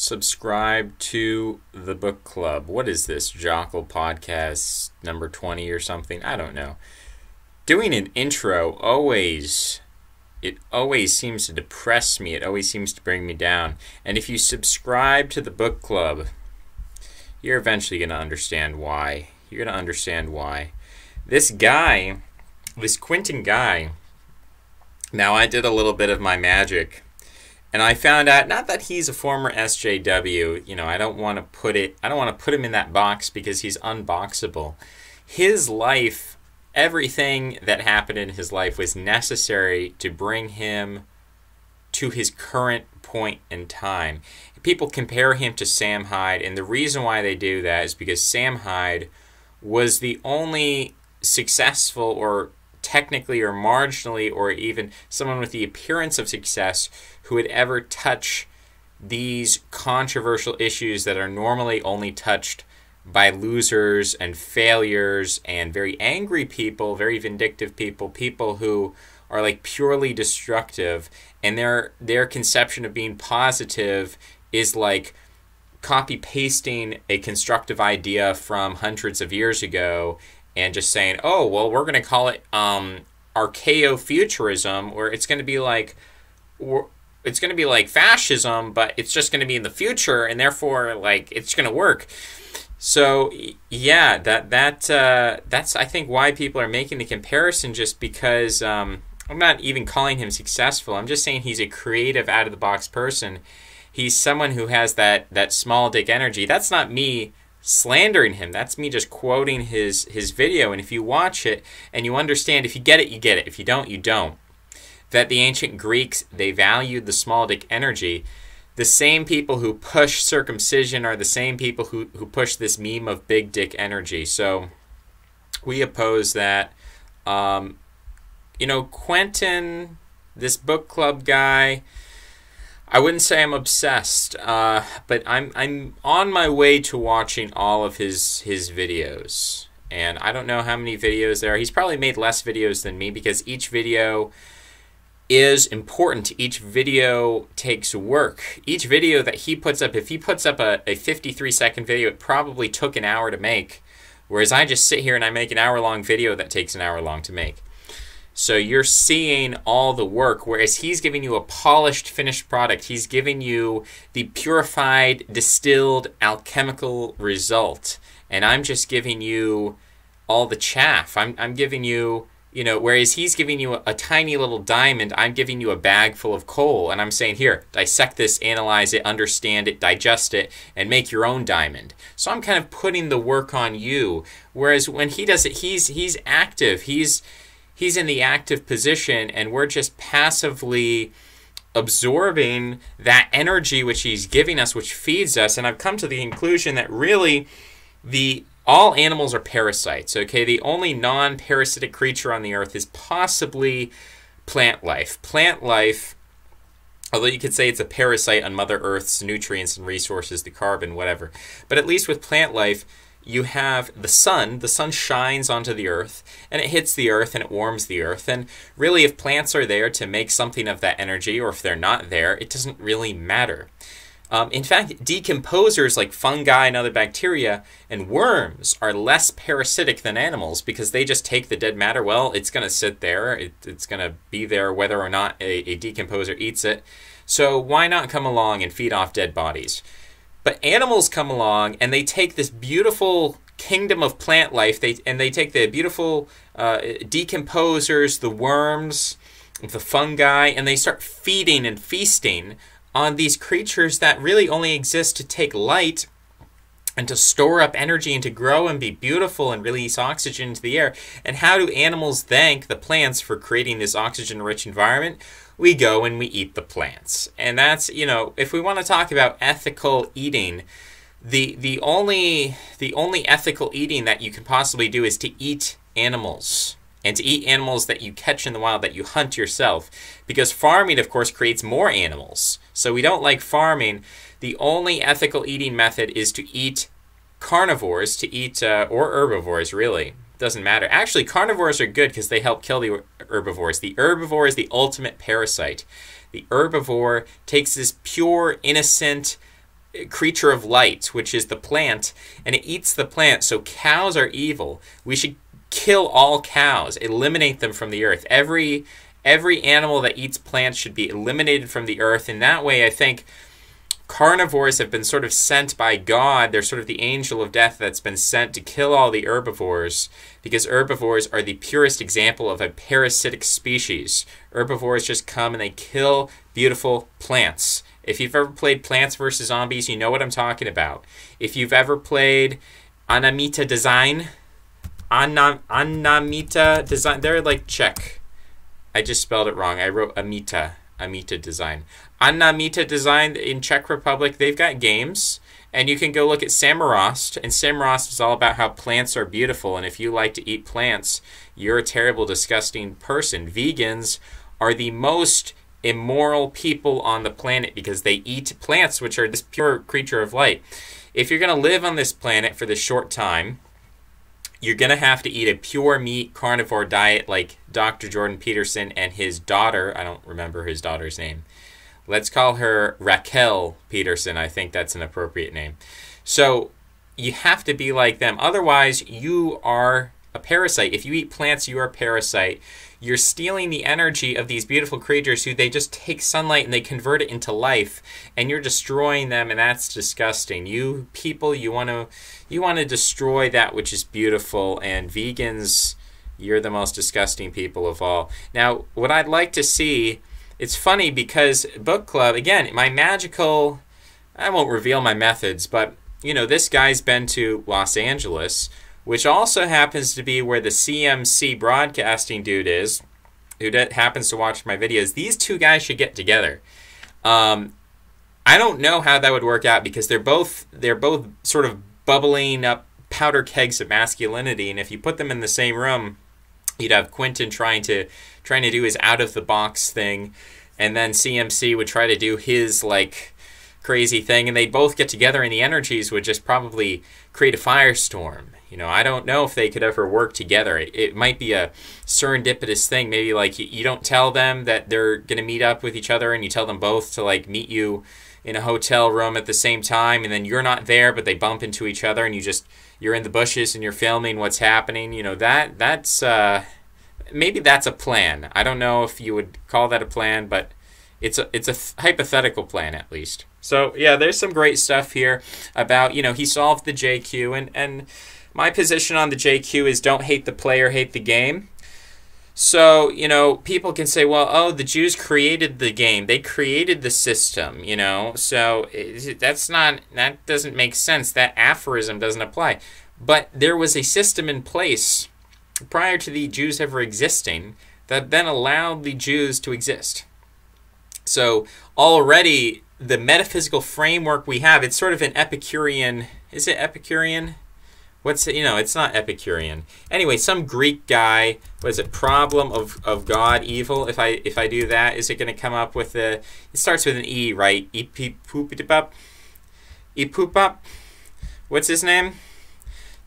subscribe to the book club. What is this? Jockle podcast number 20 or something? I don't know. Doing an intro always seems to depress me. It always seems to bring me down. And if you subscribe to the book club, you're eventually going to understand why. You're going to understand why. This guy, this Quentin guy, now I did a little bit of my magic. And I found out, not that he's a former SJW, I don't want to put him in that box because he's unboxable. His life, everything that happened in his life was necessary to bring him to his current point in time. People compare him to Sam Hyde, and the reason why they do that is because Sam Hyde was the only successful, or technically or marginally, or even someone with the appearance of success who would ever touch these controversial issues that are normally only touched by losers and failures and very angry people, very vindictive people, people who are like purely destructive, and their conception of being positive is like copy pasting a constructive idea from hundreds of years ago and just saying, oh, well, we're going to call it archaeofuturism, or it's going to be like fascism, but it's just going to be in the future, and therefore, like, it's going to work. So, yeah, that's I think why people are making the comparison, just because I'm not even calling him successful. I'm just saying he's a creative, out-of-the-box person. He's someone who has that small dick energy. That's not me slandering him. That's me just quoting his video. And if you watch it and you understand, if you get it, you get it. If you don't, you don't. That the ancient Greeks, they valued the small dick energy. The same people who push circumcision are the same people who push this meme of big dick energy. So we oppose that. Quentin, this book club guy, I wouldn't say I'm obsessed, but I'm on my way to watching all of his videos. And I don't know how many videos there are. He's probably made less videos than me because each video is important. Each video takes work. Each video that he puts up, if he puts up a 53-second video, it probably took an hour to make. Whereas I just sit here and I make an hour-long video that takes an hour long to make. So you're seeing all the work, whereas he's giving you a polished, finished product. He's giving you the purified, distilled, alchemical result. And I'm just giving you all the chaff. I'm giving you, whereas he's giving you a tiny little diamond, I'm giving you a bag full of coal. And I'm saying, here, dissect this, analyze it, understand it, digest it, and make your own diamond. So I'm kind of putting the work on you. Whereas when he does it, he's active. He's in the active position, and we're just passively absorbing that energy which he's giving us, which feeds us. And I've come to the conclusion that really all animals are parasites, okay? The only non-parasitic creature on the earth is possibly plant life. Plant life, although you could say it's a parasite on Mother Earth's nutrients and resources, the carbon, whatever. But at least with plant life, you have the sun. The sun shines onto the earth, and it hits the earth, and it warms the earth. And really, if plants are there to make something of that energy, or if they're not there, it doesn't really matter. In fact, decomposers like fungi and other bacteria and worms are less parasitic than animals because they just take the dead matter. Well, it's going to sit there. It's going to be there whether or not a decomposer eats it. So why not come along and feed off dead bodies? But animals come along and they take this beautiful kingdom of plant life, they take the beautiful decomposers, the worms, the fungi, and they start feeding and feasting on these creatures that really only exist to take light and to store up energy and to grow and be beautiful and release oxygen into the air. And how do animals thank the plants for creating this oxygen-rich environment? We go and we eat the plants. And that's, if we want to talk about ethical eating, the only ethical eating that you can possibly do is to eat animals. And to eat animals that you catch in the wild, that you hunt yourself. Because farming, of course, creates more animals. So we don't like farming. The only ethical eating method is to eat carnivores, or herbivores, really. Doesn't matter. Actually, carnivores are good because they help kill the herbivores. The herbivore is the ultimate parasite. The herbivore takes this pure, innocent, creature of light, which is the plant, and it eats the plant. So cows are evil. We should kill all cows, eliminate them from the earth. Every animal that eats plants should be eliminated from the earth. And that way, I think carnivores have been sort of sent by God. They're sort of the angel of death that's been sent to kill all the herbivores, because herbivores are the purest example of a parasitic species. Herbivores just come and they kill beautiful plants. If you've ever played Plants vs. Zombies, you know what I'm talking about. If you've ever played Anamita Design, they're like Czech. I just spelled it wrong. I wrote Amita Design. Anamita Design in Czech Republic, they've got games, and you can go look at Samorost, and Samorost is all about how plants are beautiful, and if you like to eat plants, you're a terrible, disgusting person. Vegans are the most immoral people on the planet because they eat plants, which are this pure creature of light. If you're going to live on this planet for this short time, you're going to have to eat a pure meat carnivore diet like Dr. Jordan Peterson and his daughter. I don't remember his daughter's name. Let's call her Raquel Peterson. I think that's an appropriate name. So you have to be like them. Otherwise, you are a parasite. If you eat plants, you are a parasite. You're stealing the energy of these beautiful creatures who they just take sunlight and they convert it into life, and you're destroying them, and that's disgusting. You people, you want to destroy that which is beautiful, and vegans, you're the most disgusting people of all. Now, what I'd like to see, it's funny because book club, again, my magical, I won't reveal my methods, but this guy's been to Los Angeles, which also happens to be where the CMC broadcasting dude is, who happens to watch my videos. These two guys should get together. I don't know how that would work out because they're both sort of bubbling up powder kegs of masculinity, and if you put them in the same room, you'd have Quentin trying to do his out of the box thing, and then CMC would try to do his like crazy thing, and they'd both get together, and the energies would just probably create a firestorm. I don't know if they could ever work together. It might be a serendipitous thing. Maybe like you don't tell them that they're going to meet up with each other, and you tell them both to like meet you in a hotel room at the same time, and then you're not there, but they bump into each other, and you're in the bushes and you're filming what's happening. That's maybe that's a plan. I don't know if you would call that a plan, but it's a hypothetical plan at least. So yeah, there's some great stuff here about he solved the JQ, and my position on the JQ is don't hate the player, hate the game. So, people can say, well, oh, the Jews created the game. They created the system, So that doesn't make sense. That aphorism doesn't apply. But there was a system in place prior to the Jews ever existing that then allowed the Jews to exist. So already the metaphysical framework we have, it's sort of an Epicurean, is it Epicurean? It's not Epicurean. Anyway, some Greek guy, what is it, problem of God, evil? If I do that, is it going to come up with it starts with an E, right? Epipupap? What's his name?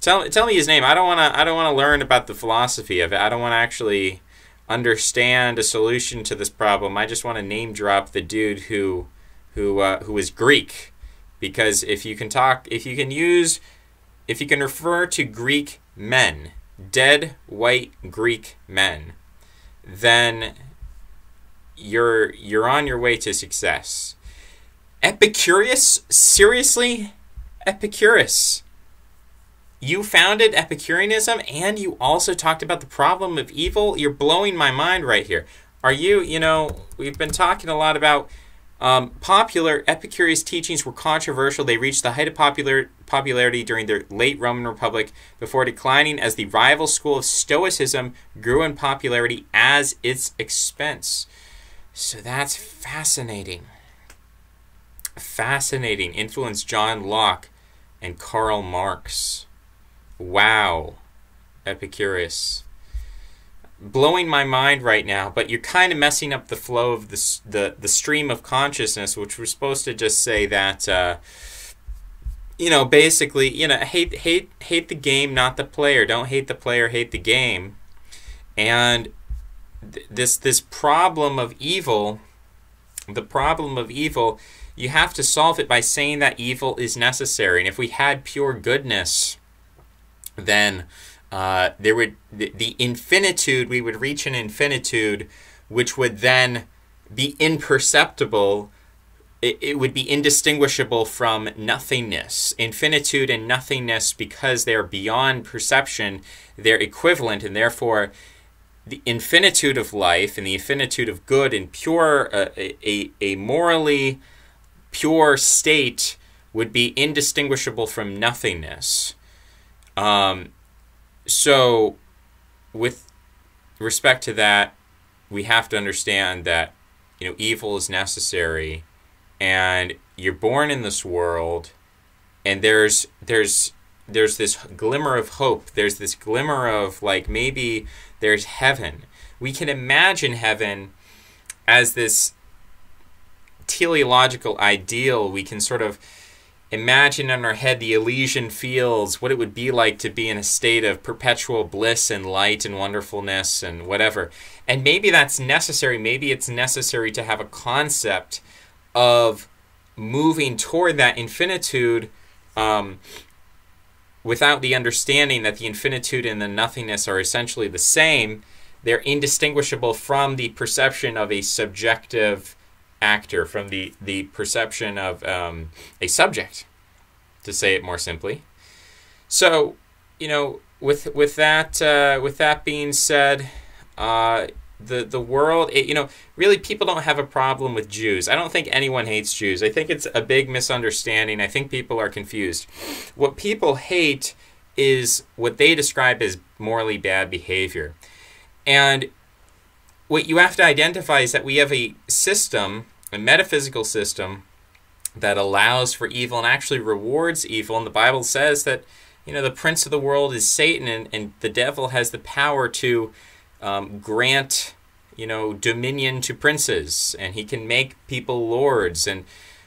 Tell me his name. I don't want to learn about the philosophy of it. I don't want to actually understand a solution to this problem. I just want to name drop the dude who is Greek, because if you can refer to Greek men, dead white Greek men, then you're on your way to success. Epicurus? Seriously? Epicurus. You founded Epicureanism and you also talked about the problem of evil? You're blowing my mind right here. Are you, we've been talking a lot about popular. Epicurus' teachings were controversial. They reached the height of popularity during the late Roman Republic before declining as the rival school of Stoicism grew in popularity at its expense. So that's fascinating. Fascinating. Influenced John Locke and Karl Marx. Wow. Epicurus. Blowing my mind right now, but you're kind of messing up the flow of the stream of consciousness, which we're supposed to just say that basically hate the game, not the player. Don't hate the player, hate the game. And this problem of evil, the problem of evil you have to solve it by saying that evil is necessary. And if we had pure goodness, then there would the infinitude, we would reach an infinitude which would then be imperceptible. It would be indistinguishable from nothingness. Infinitude and nothingness, because they are beyond perception, they're equivalent, and therefore the infinitude of life and the infinitude of good and pure, a morally pure state would be indistinguishable from nothingness. So with respect to that, we have to understand that, evil is necessary, and you're born in this world, and there's this glimmer of hope. There's this glimmer of, like, maybe there's heaven. We can imagine heaven as this teleological ideal. We can sort of imagine in our head the Elysian fields, what it would be like to be in a state of perpetual bliss and light and wonderfulness and whatever. And maybe that's necessary. Maybe it's necessary to have a concept of moving toward that infinitude without the understanding that the infinitude and the nothingness are essentially the same. They're indistinguishable from the perception of a subjective actor, from the perception of a subject, to say it more simply. So, with that being said, the world, really people don't have a problem with Jews. I don't think anyone hates Jews. I think it's a big misunderstanding. I think people are confused. What people hate is what they describe as morally bad behavior. And what you have to identify is that we have a system, a metaphysical system, that allows for evil and actually rewards evil. And the Bible says that, the prince of the world is Satan, and the devil has the power to grant, dominion to princes, and he can make people lords, and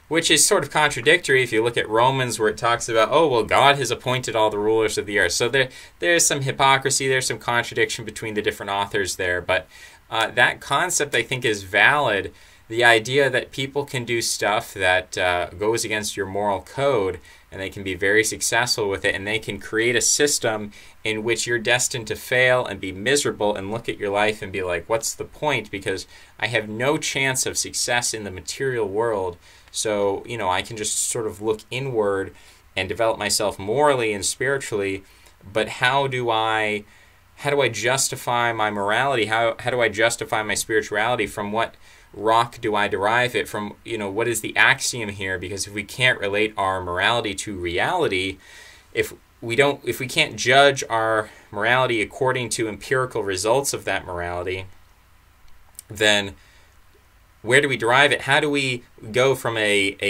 which is sort of contradictory if you look at Romans, where it talks about, God has appointed all the rulers of the earth. So there's some hypocrisy, there's some contradiction between the different authors there, but that concept, I think, is valid. The idea that people can do stuff that goes against your moral code, and they can be very successful with it, and they can create a system in which you're destined to fail and be miserable and look at your life and be like, what's the point? Because I have no chance of success in the material world, so, I can just sort of look inward and develop myself morally and spiritually, but how do I justify my morality? How do I justify my spirituality? From what rock do I derive it from? What is the axiom here? Because if we can't relate our morality to reality, if we can't judge our morality according to empirical results of that morality, then where do we derive it? How do we go from as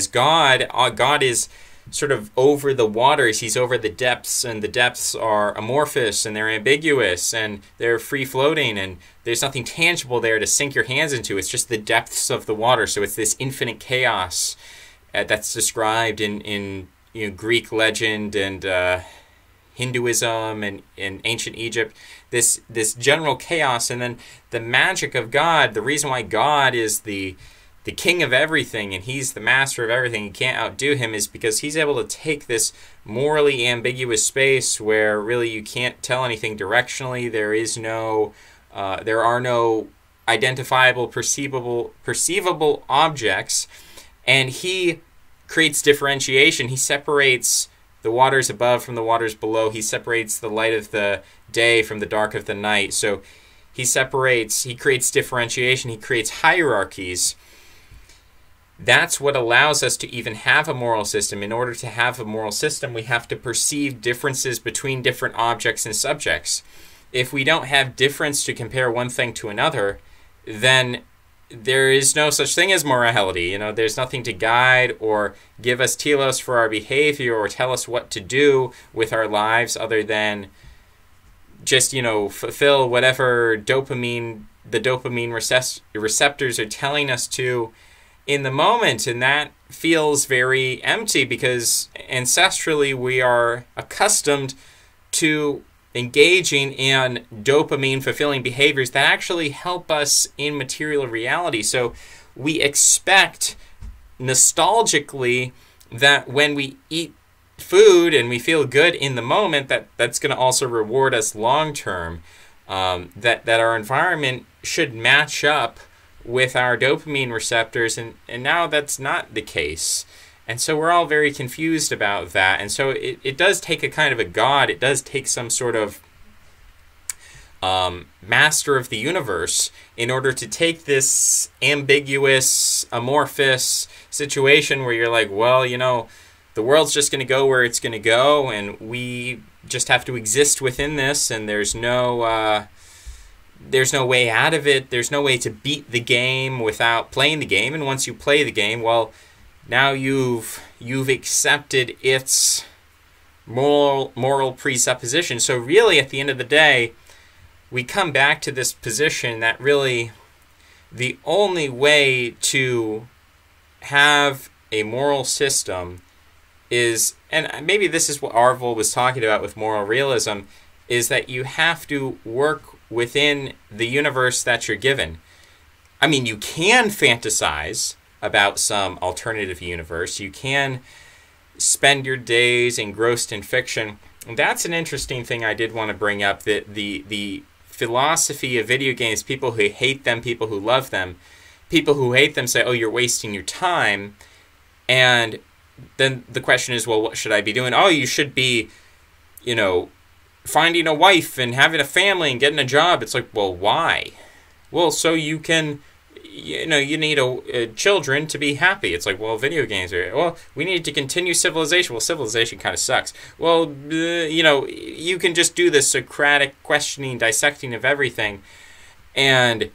God is sort of over the waters, he's over the depths, and the depths are amorphous and they're ambiguous and they're free-floating, and there's nothing tangible there to sink your hands into. It's just the depths of the water. So it's this infinite chaos that's described in Greek legend and Hinduism and in ancient Egypt, this general chaos. And then the magic of God, the reason why God is the king of everything and he's the master of everything, you can't outdo him, is because he's able to take this morally ambiguous space where really you can't tell anything directionally. There are no identifiable, perceivable objects, and he creates differentiation. He separates the waters above from the waters below. He separates the light of the day from the dark of the night. So he creates differentiation, he creates hierarchies. That's what allows us to even have a moral system. In order to have a moral system, we have to perceive differences between different objects and subjects. If we don't have difference to compare one thing to another, then there is no such thing as morality. There's nothing to guide or give us telos for our behavior or tell us what to do with our lives other than just, fulfill whatever the dopamine receptors are telling us to in the moment. And that feels very empty because ancestrally we are accustomed to engaging in dopamine fulfilling behaviors that actually help us in material reality. So we expect nostalgically that when we eat food and we feel good in the moment, that's going to also reward us long term. That our environment should match up with our dopamine receptors, and now that's not the case. And so we're all very confused about that. And so it does take a kind of a god. It does take some sort of master of the universe in order to take this ambiguous, amorphous situation where you're like, well, you know, the world's just going to go where it's going to go, and we just have to exist within this, and there's no way out of it. There's no way to beat the game without playing the game. And once you play the game, well, now you've accepted its moral presupposition. So really, at the end of the day, we come back to this position that really the only way to have a moral system is, and maybe this is what Arvil was talking about with moral realism, is that you have to work within the universe that you're given. I mean, you can fantasize about some alternative universe. You can spend your days engrossed in fiction. And that's an interesting thing I did want to bring up, that the philosophy of video games, people who hate them, people who love them. People who hate them say, oh, you're wasting your time. And then the question is, well, what should I be doing? Oh, you should be, you know, finding a wife and having a family and getting a job. It's like, well, why? Well, so you can, you know, you need children to be happy. It's like, well, video games are, well, we need to continue civilization. Well, civilization kind of sucks. Well, you know, you can just do this Socratic questioning, dissecting of everything, and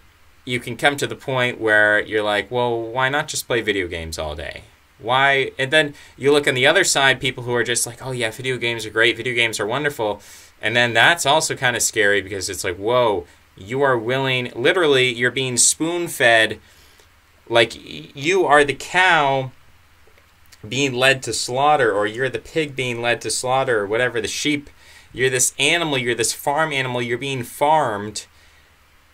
you can come to the point where you're like, well, why not just play video games all day? Why? And then you look on the other side, people who are just like, oh yeah, video games are great, video games are wonderful. And then that's also kind of scary, because it's like, whoa, you are willing, literally, you're being spoon-fed, like you are the cow being led to slaughter, or you're the pig being led to slaughter, or whatever, the sheep. You're this animal, you're this farm animal, you're being farmed,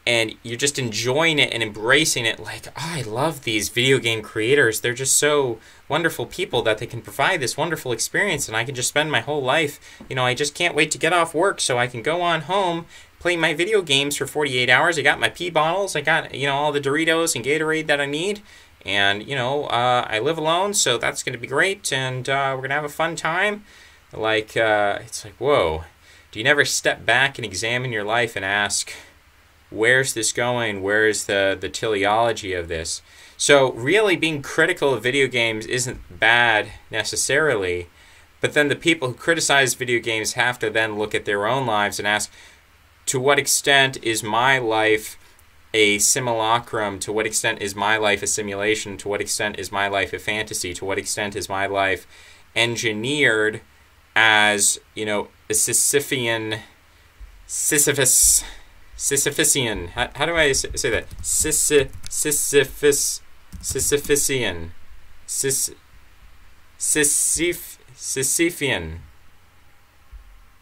and you're just enjoying it and embracing it. Like, oh, I love these video game creators. They're just so wonderful people that they can provide this wonderful experience, and I can just spend my whole life, you know, I just can't wait to get off work so I can go on home, play my video games for 48 hours. I got my pee bottles. I got, you know, all the Doritos and Gatorade that I need. And, you know, I live alone, so that's going to be great, and we're going to have a fun time. Like, it's like, whoa. Do you never step back and examine your life and ask, where's this going? Where's the teleology of this? So really being critical of video games isn't bad necessarily, but then the people who criticize video games have to then look at their own lives and ask, to what extent is my life a simulacrum? To what extent is my life a simulation? To what extent is my life a fantasy? To what extent is my life engineered as, you know, a Sisyphean, how do I say that? Sisyphician.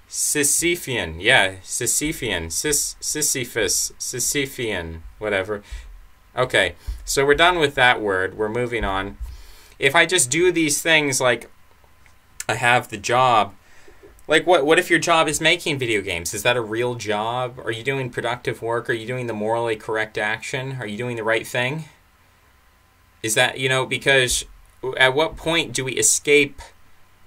Sisyphean, yeah, Sisyphean, Sisyphus, Sisyphean, whatever. Okay, so we're done with that word. We're moving on. If I just do these things like I have the job, like what if your job is making video games? Is that a real job? Are you doing productive work? Are you doing the morally correct action? Are you doing the right thing? Is that, you know, because at what point do we escape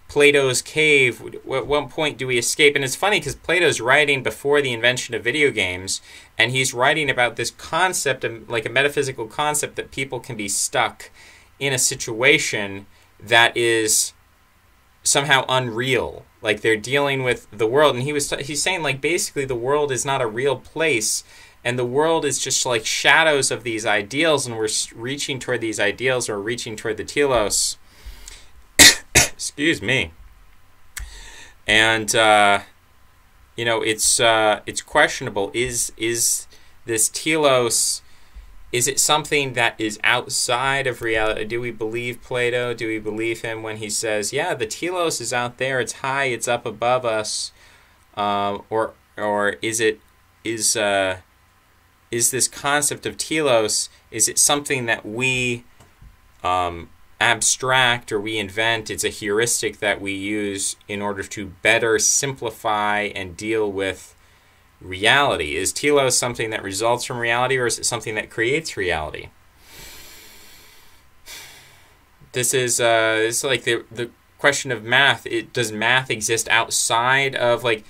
Plato's cave? At what point do we escape? And it's funny because Plato's writing before the invention of video games, and he's writing about this concept, like a metaphysical concept, that people can be stuck in a situation that is somehow unreal. Like they're dealing with the world, and he's saying, like, basically the world is not a real place, and the world is just like shadows of these ideals, and we're reaching toward these ideals, or reaching toward the telos. Excuse me. And you know, it's questionable. Is this telos? Is it something that is outside of reality? Do we believe Plato? Do we believe him when he says, yeah, the telos is out there, it's high, it's up above us? Or is is this concept of telos, is it something that we abstract or we invent? It's a heuristic that we use in order to better simplify and deal with reality. Is telos something that results from reality, or is it something that creates reality? This is like the question of math. Does math exist outside of, like,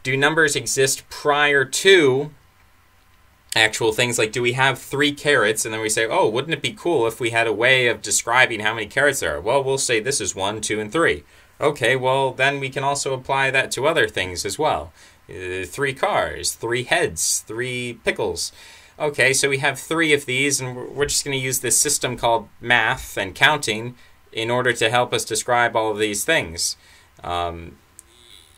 do numbers exist prior to actual things? Like, do we have 3 carrots and then we say, oh, wouldn't it be cool if we had a way of describing how many carrots there are? Well, we'll say this is 1, 2, and 3. Okay, well, then we can also apply that to other things as well. 3 cars, 3 heads, 3 pickles. Okay, so we have 3 of these, and we're just going to use this system called math and counting in order to help us describe all of these things.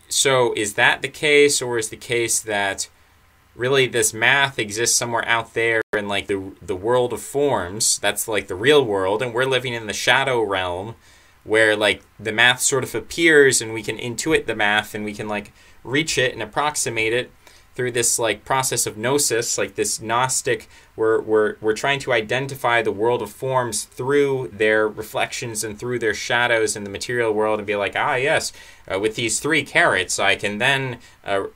So is that the case, or is the case that really this math exists somewhere out there in, like, the world of forms? That's like the real world, and we're living in the shadow realm where, like, the math sort of appears and we can intuit the math and we can, like, reach it and approximate it through this, like, process of gnosis, like this Gnostic. We're trying to identify the world of forms through their reflections and through their shadows in the material world, and be like, ah, yes, with these 3 carrots, I can then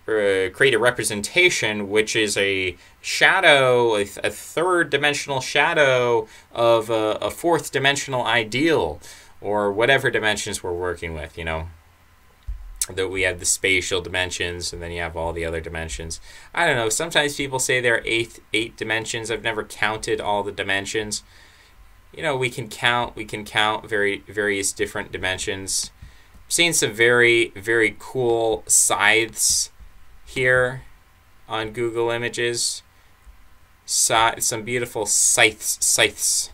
create a representation which is a shadow, a 3rd-dimensional shadow of a 4th-dimensional ideal, or whatever dimensions we're working with, you know. That we have the spatial dimensions, and then you have all the other dimensions. I don't know. Sometimes people say there are 8 dimensions. I've never counted all the dimensions. You know, we can count various different dimensions. I've seen some very, very cool scythes here on Google Images. Some beautiful scythes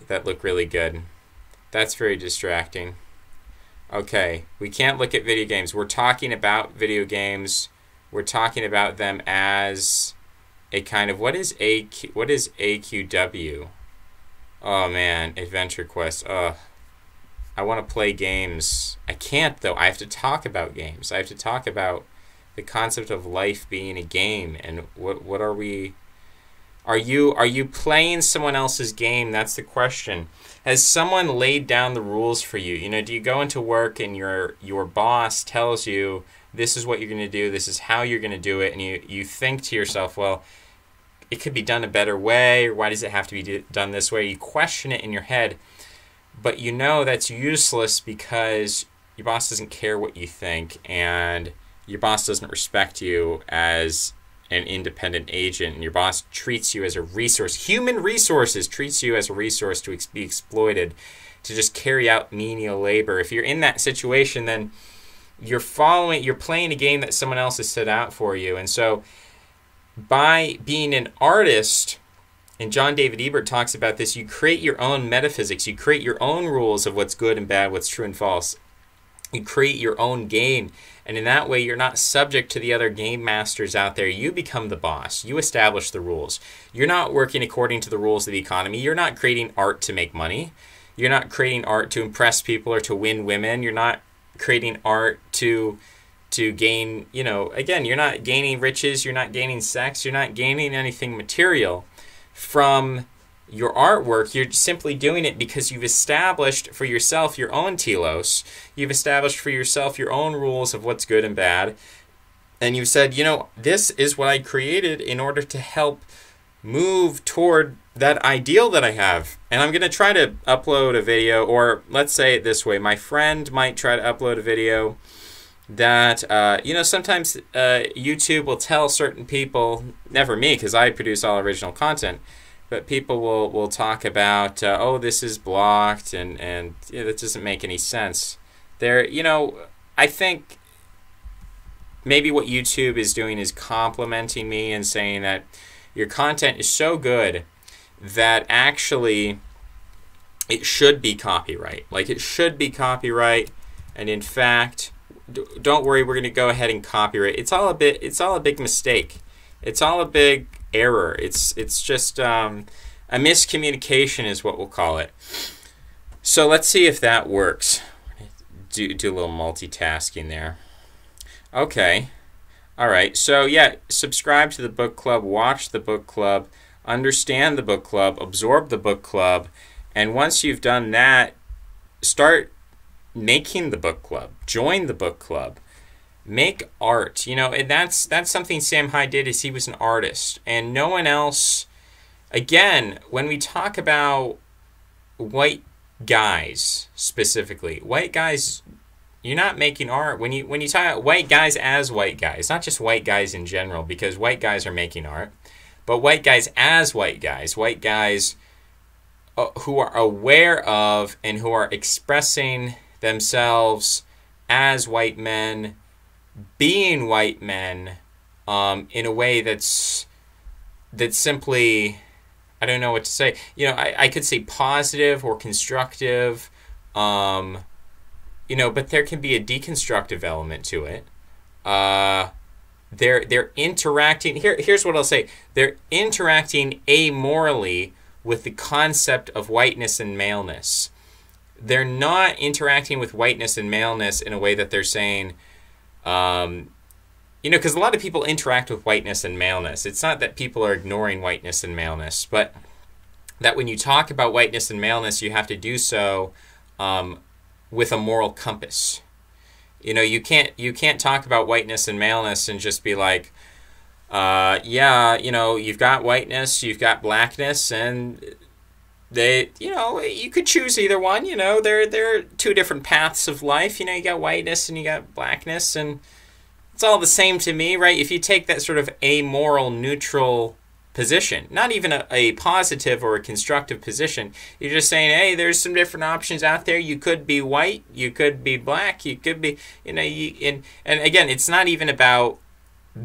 that look really good. That's very distracting. Okay, we can't look at video games. We're talking about video games. We're talking about them as a kind of, what is AQW? Oh man, Adventure Quest. I want to play games. I can't, though. I have to talk about games. I have to talk about the concept of life being a game, and what are we? Are you playing someone else's game? That's the question. Has someone laid down the rules for you? You know, do you go into work and your boss tells you this is what you're going to do, this is how you're going to do it, and you think to yourself, well, it could be done a better way, or why does it have to be done this way? You question it in your head, but you know that's useless because your boss doesn't care what you think, and your boss doesn't respect you as an independent agent, and your boss treats you as a resource. Human resources treats you as a resource to be exploited, to just carry out menial labor. If you're in that situation, then you're playing a game that someone else has set out for you. And so by being an artist, and John David Ebert talks about this, you create your own metaphysics, you create your own rules of what's good and bad, what's true and false. You create your own game, and in that way you're not subject to the other game masters out there. You become the boss. You establish the rules. You're not working according to the rules of the economy. You're not creating art to make money. You're not creating art to impress people or to win women. You're not creating art to gain, you know, again, you're not gaining riches, you're not gaining sex, you're not gaining anything material from your artwork. You're simply doing it because you've established for yourself your own telos. You've established for yourself your own rules of what's good and bad. And you've said, you know, this is what I created in order to help move toward that ideal that I have. And I'm going to try to upload a video, or let's say it this way. My friend might try to upload a video that, you know, sometimes YouTube will tell certain people, never me because I produce all original content, but people will talk about, oh, this is blocked, and yeah, that doesn't make any sense. There, you know, I think maybe what YouTube is doing is complimenting me and saying that your content is so good that actually it should be copyright. Like, it should be copyright, and in fact, don't worry, we're going to go ahead and copyright. It's all a big mistake. It's all a big error. It's just a miscommunication is what we'll call it. So let's see if that works. Do a little multitasking there. Okay. All right. So, yeah, subscribe to the book club, watch the book club, understand the book club, absorb the book club. And once you've done that, start making the book club. Join the book club. Make art. You know, and that's something Sam Hyde did, is he was an artist. And no one else, again, when we talk about white guys specifically, white guys, you're not making art. When you talk about white guys as white guys, not just white guys in general, because white guys are making art, but white guys as white guys who are aware of and who are expressing themselves as white men, being white men, in a way that's simply, I don't know what to say. You know, I could say positive or constructive, you know, but there can be a deconstructive element to it. They're interacting. Here's what I'll say. They're interacting amorally with the concept of whiteness and maleness. They're not interacting with whiteness and maleness in a way that they're saying, you know, because a lot of people interact with whiteness and maleness. It's not that people are ignoring whiteness and maleness, but that when you talk about whiteness and maleness, you have to do so with a moral compass. You know, you can't talk about whiteness and maleness and just be like, yeah, you know, you've got whiteness, you've got blackness, and they, you know, you could choose either one. You know, they're two different paths of life. You know, you got whiteness and you got blackness, and it's all the same to me, right? If you take that sort of amoral, neutral position, not even a positive or a constructive position, you're just saying, hey, there's some different options out there. You could be white, you could be black, you could be, you know, and again, it's not even about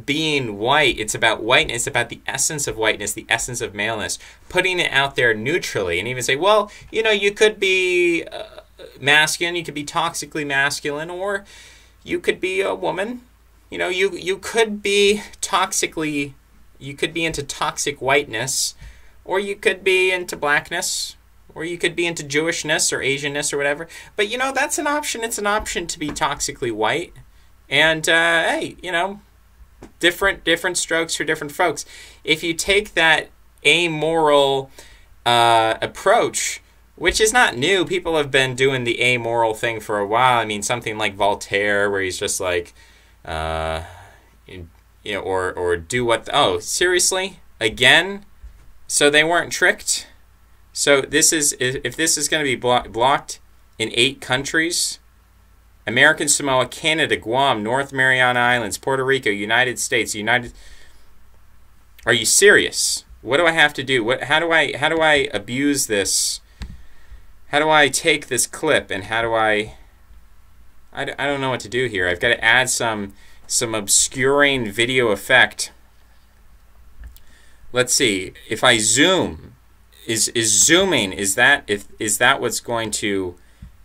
being white. It's about whiteness. It's about the essence of whiteness, the essence of maleness, putting it out there neutrally, and even say, well, you know, you could be masculine, you could be toxically masculine, or you could be a woman. You know, you could be toxically, you could be into toxic whiteness, or you could be into blackness, or you could be into Jewishness or Asianness or whatever. But, you know, that's an option. It's an option to be toxically white. And, hey, you know, different strokes for different folks. If you take that amoral approach, which is not new, people have been doing the amoral thing for a while. I mean, something like Voltaire, where he's just like, you know, or do what? Oh, seriously? Again? So they weren't tricked? So this is, if this is going to be blocked in 8 countries, American Samoa, Canada, Guam, North Mariana Islands, Puerto Rico, United States, Are you serious? What do I have to do? How do I abuse this? How do I take this clip, and how do I don't know what to do here. I've got to add some obscuring video effect. Let's see. If I zoom, is zooming, is that what's going to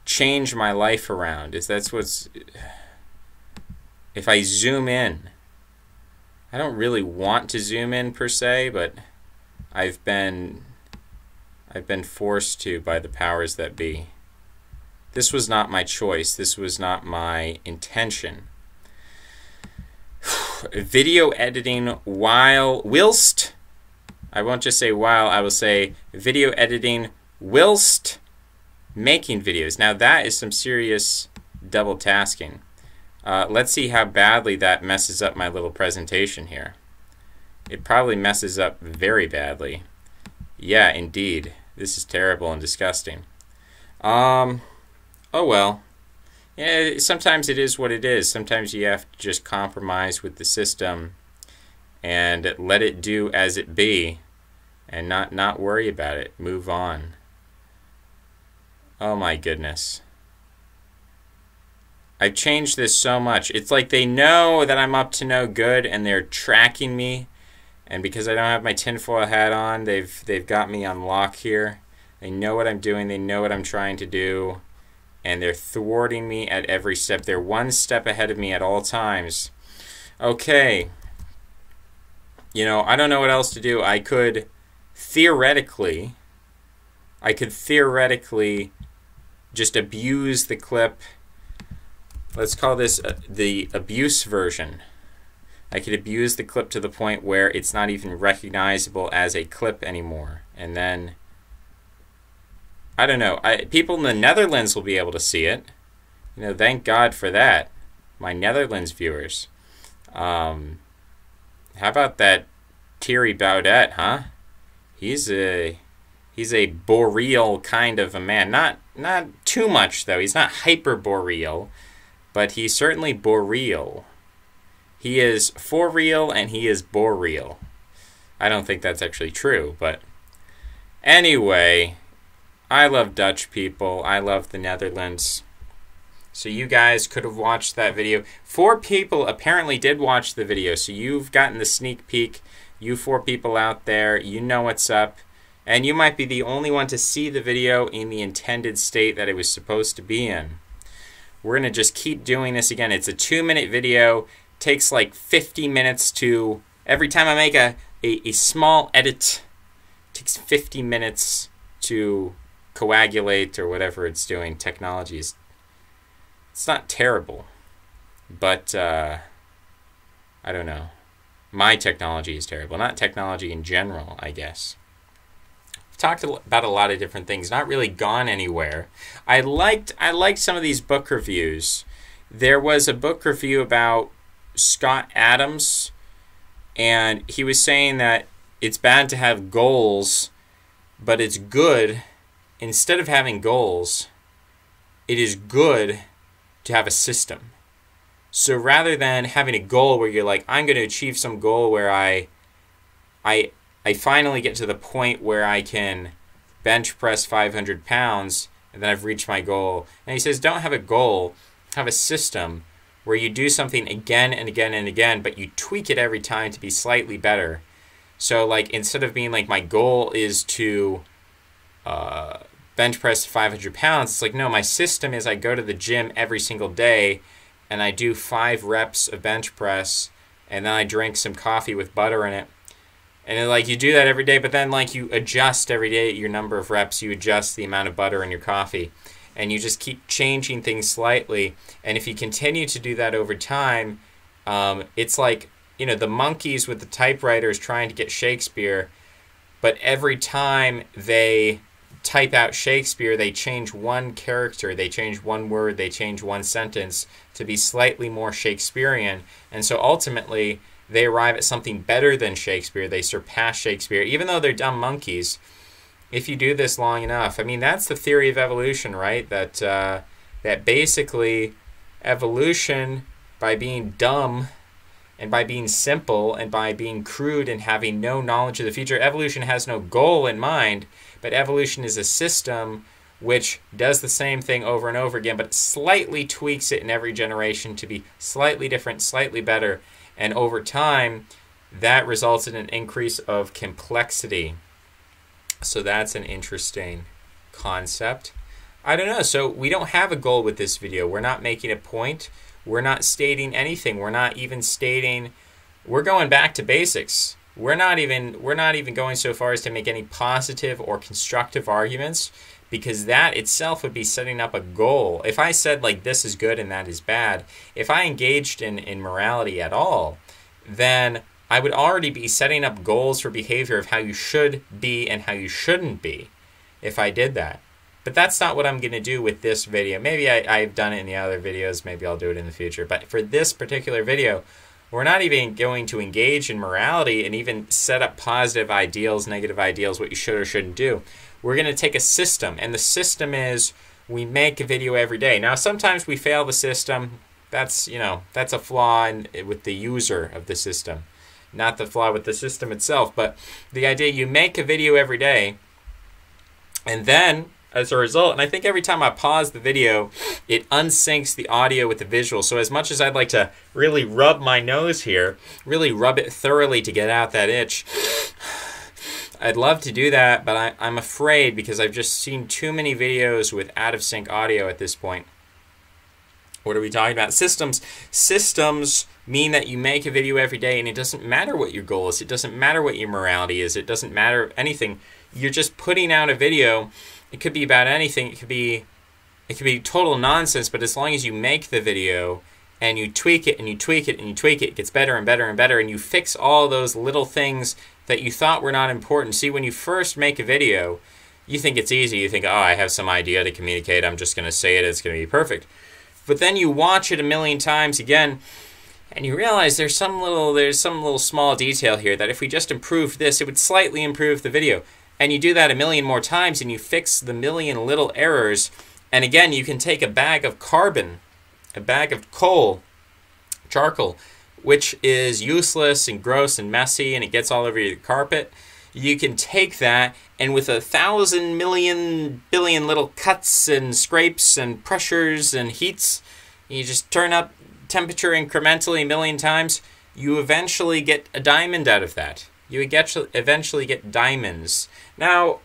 change my life around? If I zoom in, I don't really want to zoom in per se, but I've been forced to by the powers that be. This was not my choice. This was not my intention. Video editing whilst, I won't just say while, I will say video editing whilst making videos. Now that is some serious double tasking. Let's see how badly that messes up my little presentation here. It probably messes up very badly. Yeah, indeed. This is terrible and disgusting. Oh well. Yeah, sometimes it is what it is. Sometimes you have to just compromise with the system and let it do as it be, and not worry about it. Move on. Oh my goodness. I've changed this so much. It's like they know that I'm up to no good and they're tracking me, and because I don't have my tinfoil hat on, they've got me on lock here. They know what I'm doing. They know what I'm trying to do. And they're thwarting me at every step. They're one step ahead of me at all times. Okay. You know, I don't know what else to do. I could theoretically just abuse the clip. Let's call this the abuse version. I could abuse the clip to the point where it's not even recognizable as a clip anymore. And then, I don't know, people in the Netherlands will be able to see it. You know, thank God for that, my Netherlands viewers. How about that Thierry Baudet, huh? He's a boreal kind of a man. Not too much, though. He's not hyperboreal, but he's certainly boreal. He is for real and he is boreal. I don't think that's actually true, but anyway, I love Dutch people. I love the Netherlands. So you guys could have watched that video. 4 people apparently did watch the video, so you've gotten the sneak peek. You 4 people out there, you know what's up. And you might be the only one to see the video in the intended state that it was supposed to be in. We're going to just keep doing this again. It's a 2-minute video. Takes like 50 minutes to... Every time I make a small edit, it takes 50 minutes to coagulate or whatever it's doing. Technology is... It's not terrible. But, I don't know. My technology is terrible. Not technology in general, I guess. I've talked about a lot of different things. Not really gone anywhere. I liked some of these book reviews. There was a book review about Scott Adams, and he was saying that it's bad to have goals, but it's good, instead of having goals, it is good to have a system. So rather than having a goal where you're like, I'm going to achieve some goal where I finally get to the point where I can bench press 500 pounds, and then I've reached my goal. And he says, don't have a goal, have a system where you do something again and again and again, but you tweak it every time to be slightly better. So like, instead of being like, my goal is to bench press 500 pounds, it's like, no, my system is I go to the gym every single day and I do 5 reps of bench press, and then I drink some coffee with butter in it. And then, like, you do that every day, but then like you adjust every day your number of reps, you adjust the amount of butter in your coffee, and you just keep changing things slightly. And if you continue to do that over time, it's like, you know, the monkeys with the typewriters trying to get Shakespeare, but every time they type out Shakespeare, they change one character, they change one word, they change one sentence to be slightly more Shakespearean. And so ultimately, they arrive at something better than Shakespeare. They surpass Shakespeare, even though they're dumb monkeys. If you do this long enough, I mean, that's the theory of evolution, right? That basically evolution, by being dumb and by being simple and by being crude and having no knowledge of the future, evolution has no goal in mind, but evolution is a system which does the same thing over and over again, but slightly tweaks it in every generation to be slightly different, slightly better. And over time, that results in an increase of complexity. So that's an interesting concept. I don't know. So we don't have a goal with this video. We're not making a point. We're not stating anything. We're not even stating... We're going back to basics. We're not even going so far as to make any positive or constructive arguments, because that itself would be setting up a goal. If I said, like, this is good and that is bad, if I engaged in morality at all, then I would already be setting up goals for behavior of how you should be and how you shouldn't be if I did that. But that's not what I'm going to do with this video. Maybe I've done it in the other videos. Maybe I'll do it in the future. But for this particular video, we're not even going to engage in morality and even set up positive ideals, negative ideals, what you should or shouldn't do. We're going to take a system, and the system is we make a video every day. Now, sometimes we fail the system. That's, you know, that's a flaw with the user of the system, not the flaw with the system itself. But the idea, you make a video every day, and then as a result, and I think every time I pause the video, it unsyncs the audio with the visual. So as much as I'd like to really rub my nose here, really rub it thoroughly to get out that itch, I'd love to do that, but I'm afraid, because I've just seen too many videos with out-of-sync audio at this point. What are we talking about? Systems. Systems mean that you make a video every day, and it doesn't matter what your goal is. It doesn't matter what your morality is. It doesn't matter anything. You're just putting out a video. It could be about anything. It could be total nonsense, but as long as you make the video and you tweak it and you tweak it and you tweak it. It gets better and better and better, and you fix all those little things that you thought were not important. See, when you first make a video, you think it's easy. You think, oh, I have some idea to communicate. I'm just going to say it. It's going to be perfect. But then you watch it a million times again, and you realize there's some little small detail here that if we just improved this, it would slightly improve the video. And you do that a million more times, and you fix the million little errors. And again, you can take a bag of carbon, a bag of coal, charcoal, which is useless and gross and messy, and it gets all over your carpet. You can take that, and with 1,000 million billion little cuts and scrapes and pressures and heats, you just turn up temperature incrementally a million times, you eventually get a diamond out of that. You eventually get diamonds. Now,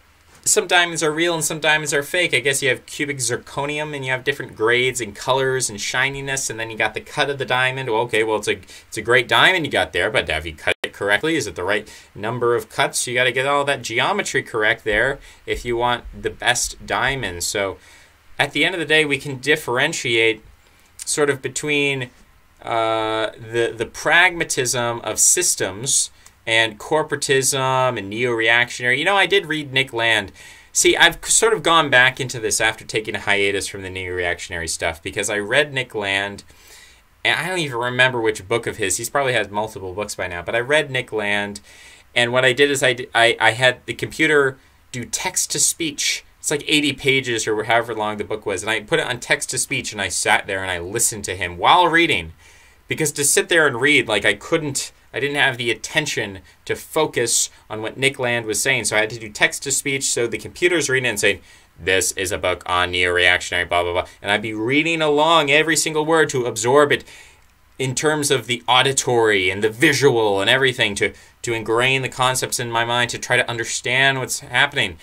some diamonds are real and some diamonds are fake. I guess you have cubic zirconium and you have different grades and colors and shininess, and then you got the cut of the diamond. Well, okay, well, it's a great diamond you got there, but have you cut it correctly? Is it the right number of cuts? You got to get all that geometry correct there if you want the best diamond. So at the end of the day, we can differentiate sort of between the pragmatism of systems and corporatism and neo-reactionary. You know, I did read Nick Land. See, I've sort of gone back into this after taking a hiatus from the neo-reactionary stuff because I read Nick Land, and I don't even remember which book of his. He's probably has multiple books by now, but I read Nick Land, and what I did is I had the computer do text-to-speech. It's like 80 pages or however long the book was, and I put it on text-to-speech, and I sat there and I listened to him while reading, because to sit there and read, like I didn't have the attention to focus on what Nick Land was saying, so I had to do text-to-speech, so the computer's reading it and saying, this is a book on neo-reactionary, blah, blah, blah, and I'd be reading along every single word to absorb it in terms of the auditory and the visual and everything, to ingrain the concepts in my mind, to try to understand what's happening.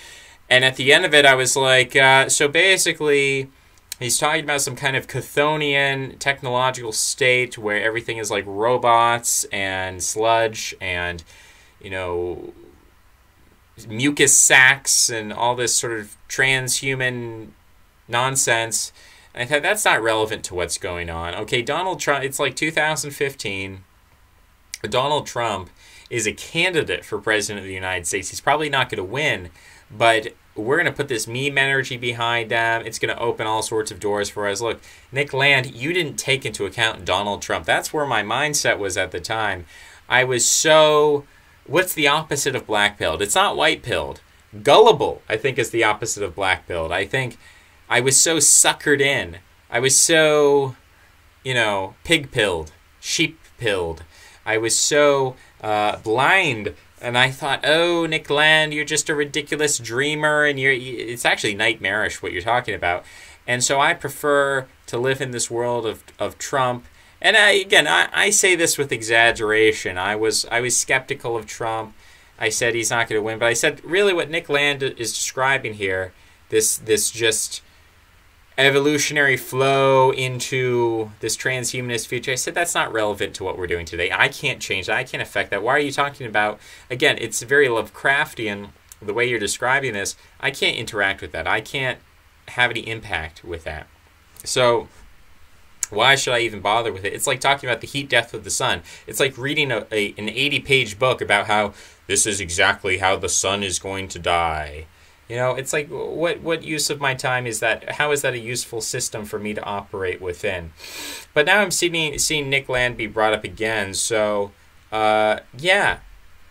And at the end of it, I was like, so basically, he's talking about some kind of Chthonian technological state where everything is like robots and sludge and, you know, mucus sacs and all this sort of transhuman nonsense. And I thought, that's not relevant to what's going on. Okay, Donald Trump, it's like 2015. Donald Trump is a candidate for president of the United States. He's probably not going to win, but we're going to put this meme energy behind them. It's going to open all sorts of doors for us. Look, Nick Land, you didn't take into account Donald Trump. That's where my mindset was at the time. I was so... What's the opposite of black-pilled? It's not white-pilled. Gullible, I think, is the opposite of black-pilled. I think I was so suckered in. I was so, you know, pig-pilled, sheep-pilled. I was so blind. And I thought, oh, Nick Land, you're just a ridiculous dreamer, and it's actually nightmarish what you're talking about. And so I prefer to live in this world of Trump. And I say this with exaggeration. I was skeptical of Trump. I said he's not going to win. But I said, really what Nick Land is describing here, this just evolutionary flow into this transhumanist future, I said that's not relevant to what we're doing today. I can't change that. I can't affect that. Why are you talking about... Again, it's very Lovecraftian, the way you're describing this. I can't interact with that. I can't have any impact with that. So why should I even bother with it? It's like talking about the heat death of the sun. It's like reading an 80-page book about how this is exactly how the sun is going to die. You know, it's like, what use of my time is that? How is that a useful system for me to operate within? But now I'm seeing Nick Land be brought up again. So, yeah,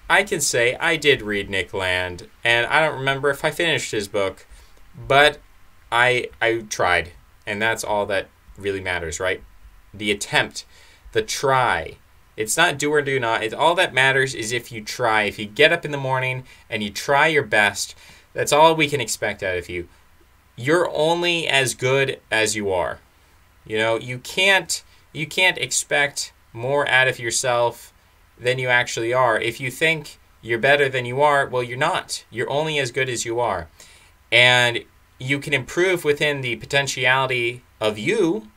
I can say I did read Nick Land. And I don't remember if I finished his book. But I tried. And that's all that really matters, right? The attempt. The try. It's not do or do not. All that matters is if you try. If you get up in the morning and you try your best... That's all we can expect out of you. You're only as good as you are. You know, you can't expect more out of yourself than you actually are. If you think you're better than you are, well, you're not. You're only as good as you are. And you can improve within the potentiality of you,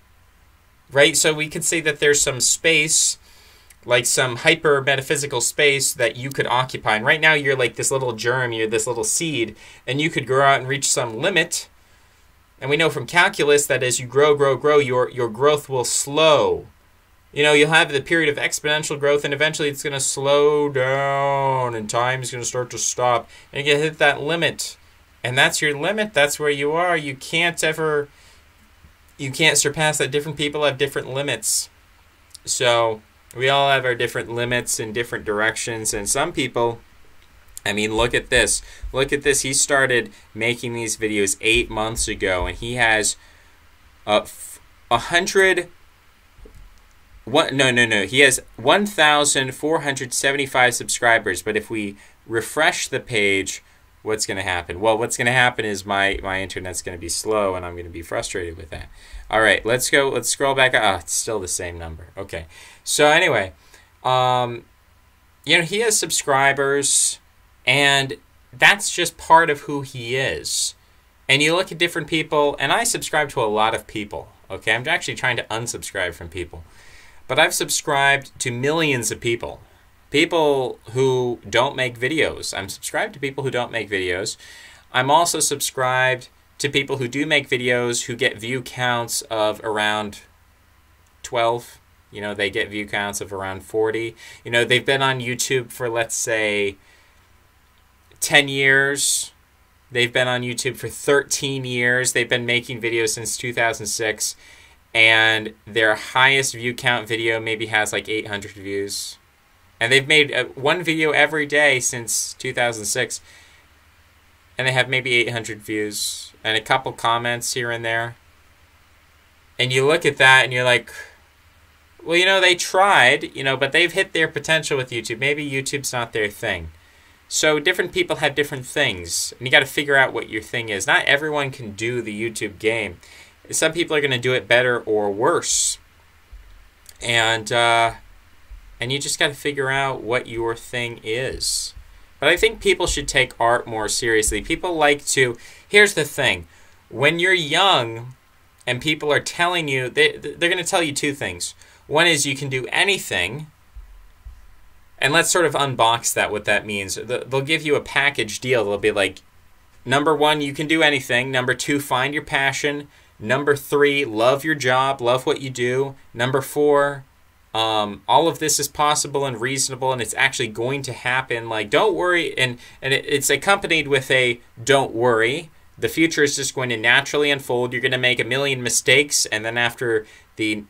right? So we could say that there's some space, like some hyper-metaphysical space that you could occupy. And right now you're like this little germ, you're this little seed, and you could grow out and reach some limit. And we know from calculus that as you grow, your growth will slow. You know, you'll have the period of exponential growth, and eventually it's going to slow down, and time's going to start to stop, and you hit that limit. And that's your limit. That's where you are. You can't surpass that. Different people have different limits. So we all have our different limits in different directions. And some people, I mean, look at this. Look at this. He started making these videos 8 months ago, and he has he has 1,475 subscribers. But if we refresh the page, what's going to happen? Well, what's going to happen is my internet's going to be slow, and I'm going to be frustrated with that. All right, let's go. Let's scroll back. Oh, it's still the same number. Okay. So anyway, you know, he has subscribers, and that's just part of who he is. And you look at different people, and I subscribe to a lot of people. Okay, I'm actually trying to unsubscribe from people. But I've subscribed to millions of people. People who don't make videos. I'm subscribed to people who don't make videos. I'm also subscribed to people who do make videos who get view counts of around 12. You know, they get view counts of around 40. You know, they've been on YouTube for, let's say, 10 years. They've been on YouTube for 13 years. They've been making videos since 2006. And their highest view count video maybe has like 800 views. And they've made one video every day since 2006. And they have maybe 800 views. And a couple comments here and there. And you look at that and you're like, well, you know, they tried, you know, but they've hit their potential with YouTube. Maybe YouTube's not their thing. So different people have different things. And you got to figure out what your thing is. Not everyone can do the YouTube game. Some people are going to do it better or worse. And you just got to figure out what your thing is. But I think people should take art more seriously. People like to... Here's the thing. When you're young and people are telling you... They're going to tell you two things. One is you can do anything. And let's sort of unbox that, what that means. They'll give you a package deal. They'll be like, number one, you can do anything. Number two, find your passion. Number three, love your job, love what you do. Number four, all of this is possible and reasonable, and it's actually going to happen. Like, don't worry, and it's accompanied with a don't worry. The future is just going to naturally unfold. You're going to make 1 million mistakes, and then after the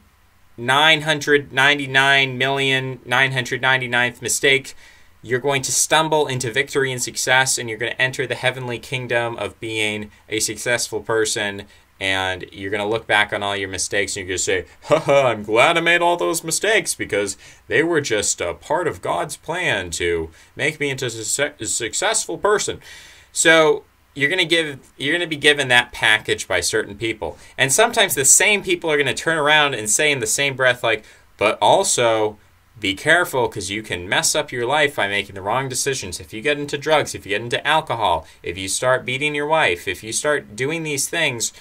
999,999th mistake, you're going to stumble into victory and success, and you're going to enter the heavenly kingdom of being a successful person. And you're going to look back on all your mistakes and you're going to say, haha, I'm glad I made all those mistakes because they were just a part of God's plan to make me into a successful person. So you're going to be given that package by certain people. And sometimes the same people are going to turn around and say in the same breath, like, but also be careful because you can mess up your life by making the wrong decisions. If you get into drugs, if you get into alcohol, if you start beating your wife, if you start doing these things,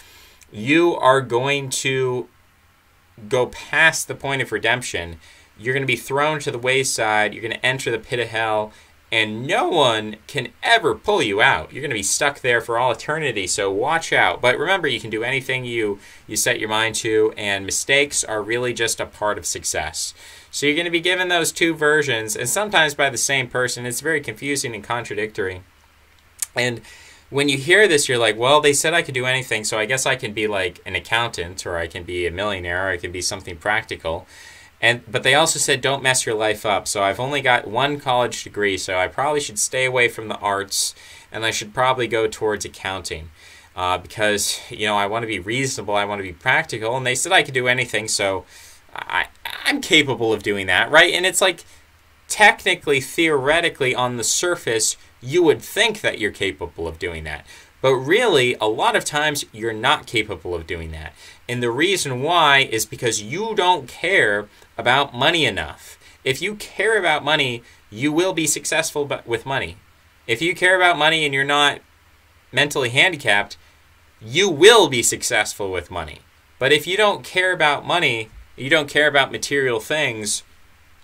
you are going to go past the point of redemption. You're going to be thrown to the wayside. You're going to enter the pit of hell, and no one can ever pull you out. You're going to be stuck there for all eternity, so watch out. But remember, you can do anything you set your mind to, and mistakes are really just a part of success. So you're going to be given those two versions, and sometimes by the same person. It's very confusing and contradictory. And when you hear this, you're like, well, they said I could do anything, so I guess I can be like an accountant, or I can be a millionaire, or I can be something practical. But they also said don't mess your life up, so I've only got one college degree, so I probably should stay away from the arts, and I should probably go towards accounting. Because, you know, I want to be reasonable, I want to be practical, and they said I could do anything, so I'm capable of doing that, right? And it's like, technically, theoretically, on the surface, you would think that you're capable of doing that. But really, a lot of times, you're not capable of doing that. And the reason why is because you don't care about money enough. If you care about money, you will be successful with money. If you care about money and you're not mentally handicapped, you will be successful with money. But if you don't care about money, you don't care about material things,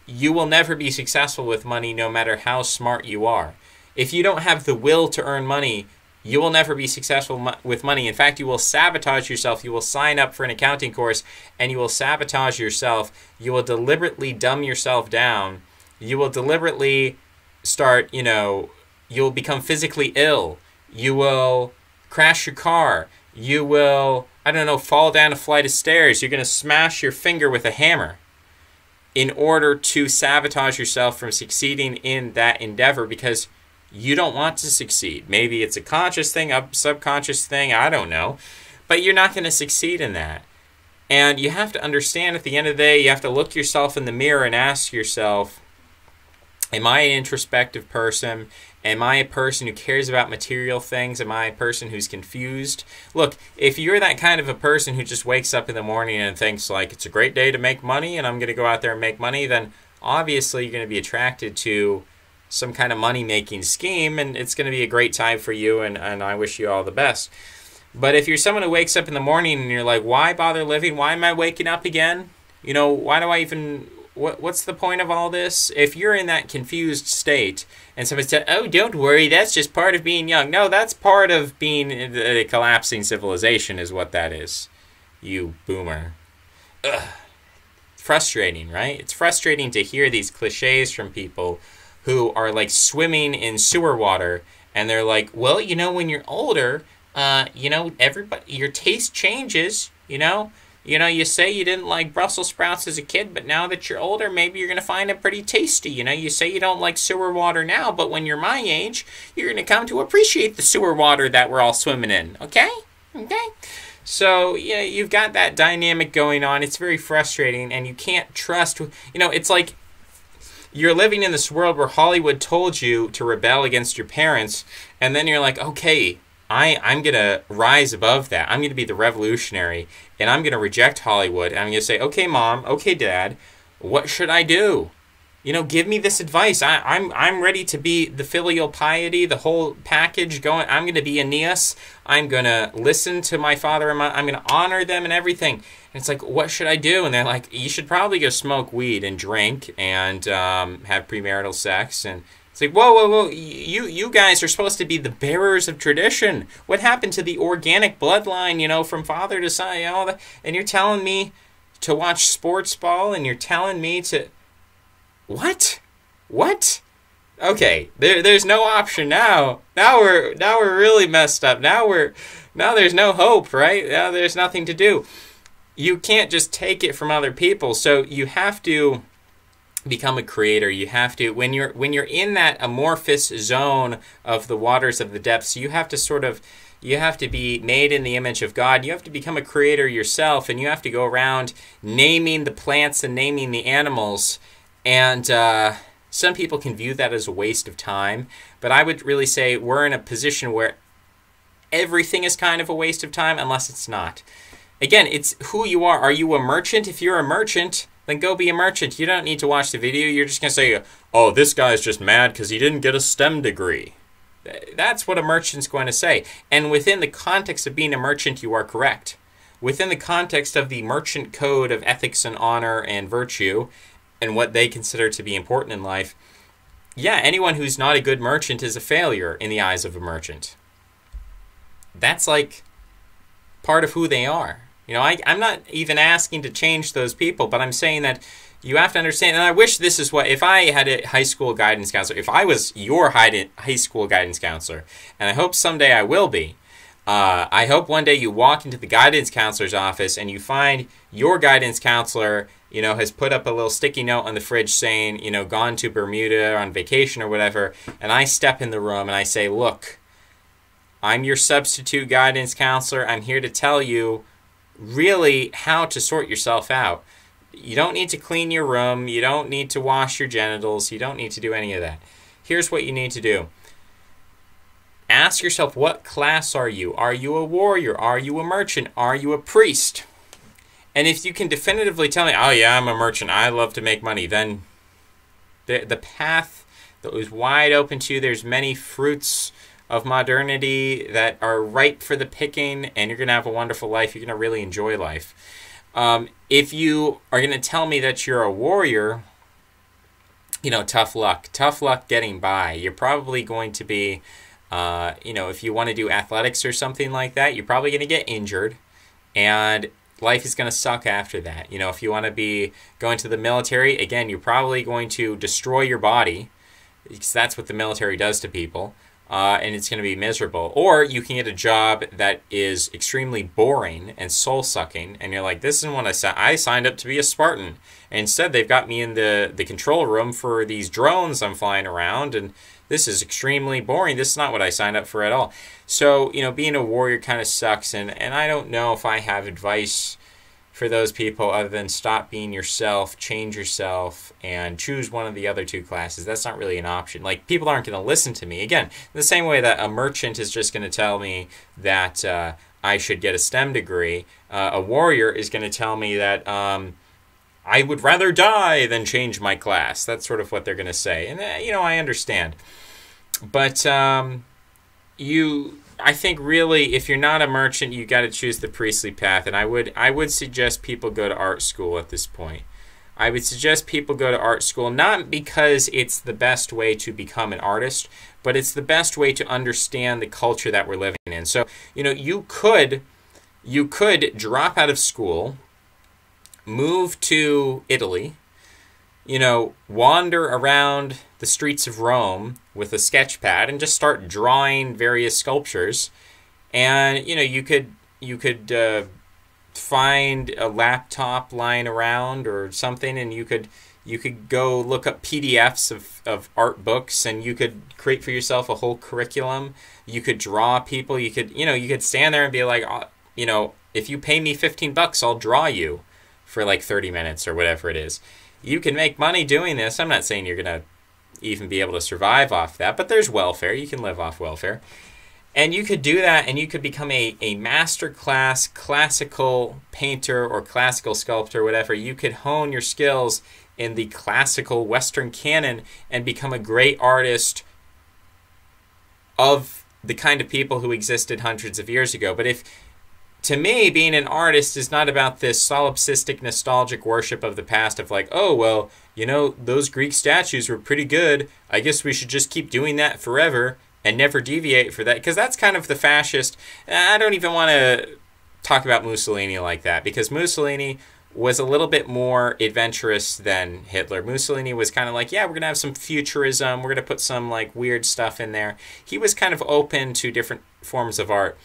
you will never be successful with money no matter how smart you are. If you don't have the will to earn money, you will never be successful with money. In fact, you will sabotage yourself. You will sign up for an accounting course and you will sabotage yourself. You will deliberately dumb yourself down. You will deliberately start, you'll become physically ill. You will crash your car. You will, fall down a flight of stairs. You're going to smash your finger with a hammer in order to sabotage yourself from succeeding in that endeavor because you don't want to succeed. Maybe it's a conscious thing, a subconscious thing, I don't know. But you're not going to succeed in that. And you have to understand at the end of the day, you have to look yourself in the mirror and ask yourself, am I an introspective person? Am I a person who cares about material things? Am I a person who's confused? Look, if you're that kind of a person who just wakes up in the morning and thinks like, it's a great day to make money and I'm going to go out there and make money, then obviously you're going to be attracted to some kind of money-making scheme, and it's going to be a great time for you, and I wish you all the best. But if you're someone who wakes up in the morning and you're like, why bother living? Why am I waking up again? Why do I even... What's the point of all this? If you're in that confused state, and somebody said, oh, don't worry, that's just part of being young. No, that's part of being a collapsing civilization is what that is. You boomer. Ugh. Frustrating, right? It's frustrating to hear these cliches from people who are like swimming in sewer water, and they're like, well, when you're older, everybody, your taste changes, you say you didn't like Brussels sprouts as a kid, but now that you're older, maybe you're going to find it pretty tasty, you say you don't like sewer water now, but when you're my age, you're going to come to appreciate the sewer water that we're all swimming in, okay? So, you've got that dynamic going on. It's very frustrating, and you can't trust, it's like, you're living in this world where Hollywood told you to rebel against your parents, and then you're like, okay, I'm going to rise above that. I'm going to be the revolutionary, and I'm going to reject Hollywood, and I'm going to say, okay, Mom, okay, Dad, what should I do? Give me this advice. I'm ready to be the filial piety, the whole package going. I'm going to be Aeneas. I'm going to listen to my father and I'm going to honor them and everything. And it's like, what should I do? And they're like, you should probably go smoke weed and drink and have premarital sex. And it's like, whoa. You guys are supposed to be the bearers of tradition. What happened to the organic bloodline, from father to son, all that? And you're telling me to watch sports ball and you're telling me to... What? Okay, there's no option now. Now we're really messed up. Now there's no hope, right? Now there's nothing to do. You can't just take it from other people. So you have to become a creator. You have to when you're in that amorphous zone of the waters of the depths, you have to be made in the image of God. You have to become a creator yourself, and you have to go around naming the plants and naming the animals. And some people can view that as a waste of time, but I would really say we're in a position where everything is kind of a waste of time unless it's not. Again, it's who you are. Are you a merchant? If you're a merchant, then go be a merchant. You don't need to watch the video. You're just going to say, oh, this guy's just mad because he didn't get a STEM degree. That's what a merchant's going to say. And within the context of being a merchant, you are correct. Within the context of the merchant code of ethics and honor and virtue, and what they consider to be important in life, yeah, anyone who's not a good merchant is a failure in the eyes of a merchant. That's like part of who they are. I'm not even asking to change those people, but I'm saying that you have to understand, and I wish this is what, if I had a high school guidance counselor, if I was your high school guidance counselor, and I hope someday I will be, I hope one day you walk into the guidance counselor's office and you find your guidance counselor has put up a little sticky note on the fridge saying, gone to Bermuda on vacation or whatever, and I step in the room and I say, look, I'm your substitute guidance counselor. I'm here to tell you really how to sort yourself out. You don't need to clean your room. You don't need to wash your genitals. You don't need to do any of that. Here's what you need to do. Ask yourself, what class are you? Are you a warrior? Are you a merchant? Are you a priest? And if you can definitively tell me, oh yeah, I'm a merchant, I love to make money, then the path that was wide open to you, there's many fruits of modernity that are ripe for the picking, and you're going to have a wonderful life. You're going to really enjoy life. If you are going to tell me that you're a warrior, tough luck. Tough luck getting by. You're probably going to be If you want to do athletics or something like that, you're probably going to get injured, and life is going to suck after that. If you want to be going to the military, again, you're probably going to destroy your body, because that's what the military does to people, and it's going to be miserable. Or you can get a job that is extremely boring and soul-sucking, and you're like, this isn't what I signed up to be a Spartan. And instead, they've got me in the control room for these drones I'm flying around, and this is extremely boring. This is not what I signed up for at all. So, being a warrior kind of sucks, and I don't know if I have advice for those people other than stop being yourself, change yourself, and choose one of the other two classes. That's not really an option. Like, people aren't going to listen to me. Again, in the same way that a merchant is just going to tell me that I should get a STEM degree, a warrior is going to tell me that I would rather die than change my class. That's sort of what they're going to say. And, I understand. But I think really, if you're not a merchant, you got to choose the priestly path. And I would suggest people go to art school at this point. I would suggest people go to art school, not because it's the best way to become an artist, but it's the best way to understand the culture that we're living in. So, you could drop out of school, move to Italy, wander around the streets of Rome with a sketch pad and just start drawing various sculptures. And, you could find a laptop lying around or something, and you could go look up PDFs of art books, and you could create for yourself a whole curriculum. You could draw people. You could stand there and be like, if you pay me $15, I'll draw you for like 30 minutes or whatever it is. You can make money doing this. I'm not saying you're going to even be able to survive off that, but there's welfare. You can live off welfare. And you could do that, and you could become a master class classical painter or classical sculptor, whatever. You could hone your skills in the classical Western canon and become a great artist of the kind of people who existed hundreds of years ago. But to me, being an artist is not about this solipsistic, nostalgic worship of the past of like, oh, well, those Greek statues were pretty good. I guess we should just keep doing that forever and never deviate for that. Because that's kind of the fascist. I don't even want to talk about Mussolini like that, because Mussolini was a little bit more adventurous than Hitler. Mussolini was kind of like, yeah, we're going to have some futurism. We're going to put some like weird stuff in there. He was kind of open to different forms of art.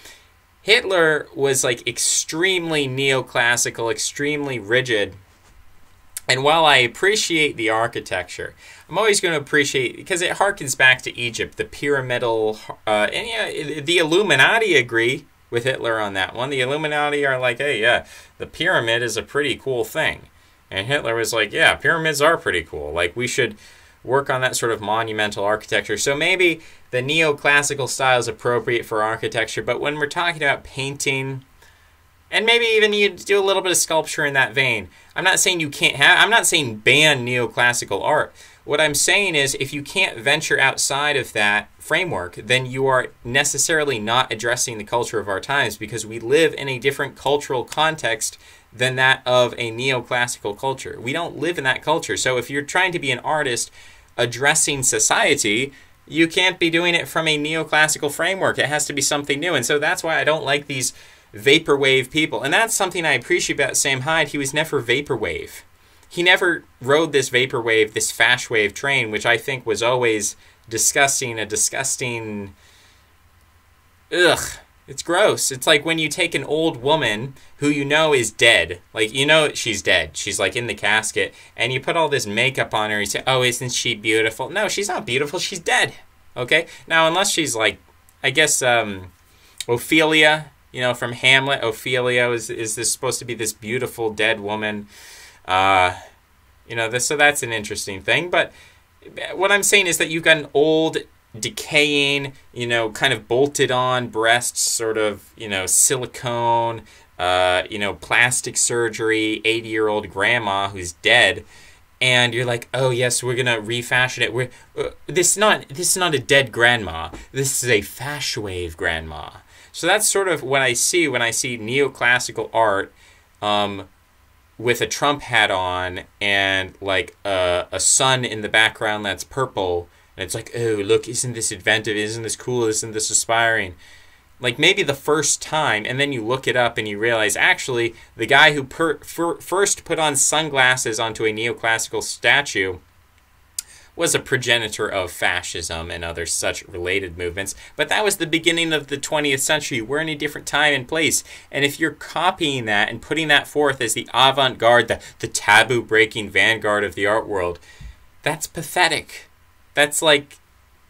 Hitler was like extremely neoclassical, extremely rigid. And while I appreciate the architecture, I'm always going to appreciate, because it harkens back to Egypt, the pyramidal, and the Illuminati agree with Hitler on that one. The Illuminati are like, hey, yeah, the pyramid is a pretty cool thing. And Hitler was like, yeah, pyramids are pretty cool. Like, we should work on that sort of monumental architecture. So maybe the neoclassical style is appropriate for architecture, but when we're talking about painting, and maybe even you do a little bit of sculpture in that vein, I'm not saying you can't have, I'm not saying ban neoclassical art. What I'm saying is, if you can't venture outside of that framework, then you are necessarily not addressing the culture of our times, because we live in a different cultural context than that of a neoclassical culture. We don't live in that culture. So if you're trying to be an artist addressing society, you can't be doing it from a neoclassical framework. It has to be something new. And so that's why I don't like these vaporwave people. And that's something I appreciate about Sam Hyde. He was never vaporwave. He never rode this vaporwave, this fash wave train, which I think was always disgusting, a disgusting... Ugh. It's gross. It's like when you take an old woman who you know is dead. Like, she's dead. She's like in the casket. And you put all this makeup on her and you say, oh, isn't she beautiful? No, she's not beautiful. She's dead. Okay? Now, unless she's like, I guess, Ophelia, from Hamlet. Ophelia is this supposed to be this beautiful dead woman. So that's an interesting thing. But what I'm saying is that you've got an old, decaying, kind of bolted on breasts, sort of, silicone, plastic surgery, 80-year-old grandma who's dead. And you're like, oh yes, we're gonna refashion it. This is not a dead grandma. This is a fash wave grandma. So that's sort of what I see when I see neoclassical art, with a Trump hat on and like a sun in the background that's purple, And it's like, oh, look, isn't this inventive? Isn't this cool? Isn't this aspiring? Like maybe the first time, and then you look it up and you realize actually the guy who first put on sunglasses onto a neoclassical statue was a progenitor of fascism and other such related movements. But that was the beginning of the 20th century. We're in a different time and place. And if you're copying that and putting that forth as the avant-garde, the taboo-breaking vanguard of the art world, that's pathetic. That's like,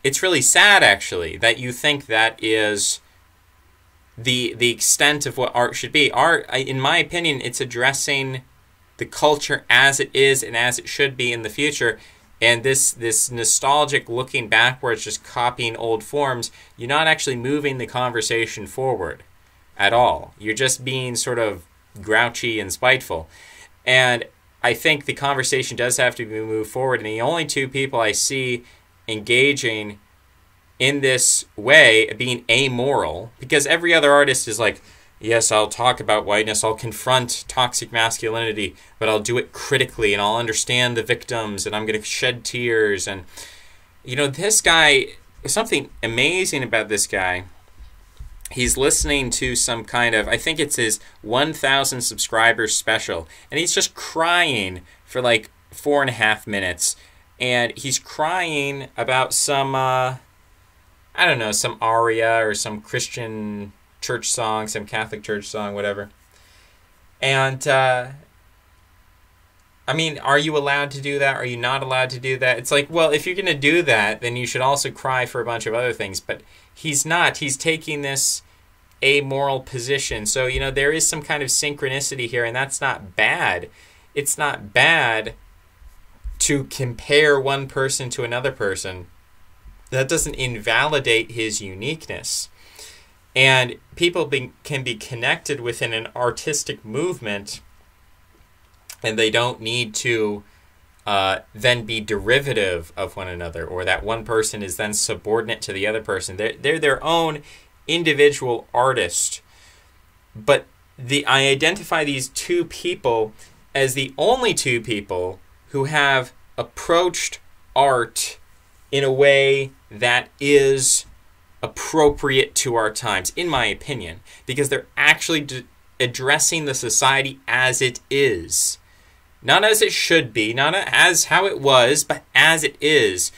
it's really sad, actually, that you think that is the extent of what art should be. Art, in my opinion, it's addressing the culture as it is and as it should be in the future. And this nostalgic looking backwards, just copying old forms, you're not actually moving the conversation forward at all. You're just being sort of grouchy and spiteful. And I think the conversation does have to be moved forward. And the only two people I see engaging in this way, being amoral, because every other artist is like, yes, I'll talk about whiteness, I'll confront toxic masculinity, but I'll do it critically, and I'll understand the victims, and I'm going to shed tears. And, you know, this guy, something amazing about this guy, he's listening to some kind of, I think it's his 1,000 subscribers special, and he's just crying for like 4.5 minutes, and he's crying about some, I don't know, some aria or some Christian church song, some Catholic church song, whatever. And, I mean, are you allowed to do that? Are you not allowed to do that? It's like, well, if you're going to do that, then you should also cry for a bunch of other things. But he's not. He's taking this amoral position. So, you know, there is some kind of synchronicity here, and that's not bad. It's not bad to compare one person to another person. That doesn't invalidate his uniqueness. And people can be connected within an artistic movement, and they don't need to then be derivative of one another, or that one person is then subordinate to the other person. They're their own individual artist. But I identify these two people as the only two people who have approached art in a way that is appropriate to our times, in my opinion, because they're actually addressing the society as it is. Not as it should be, not as how it was, but as it is.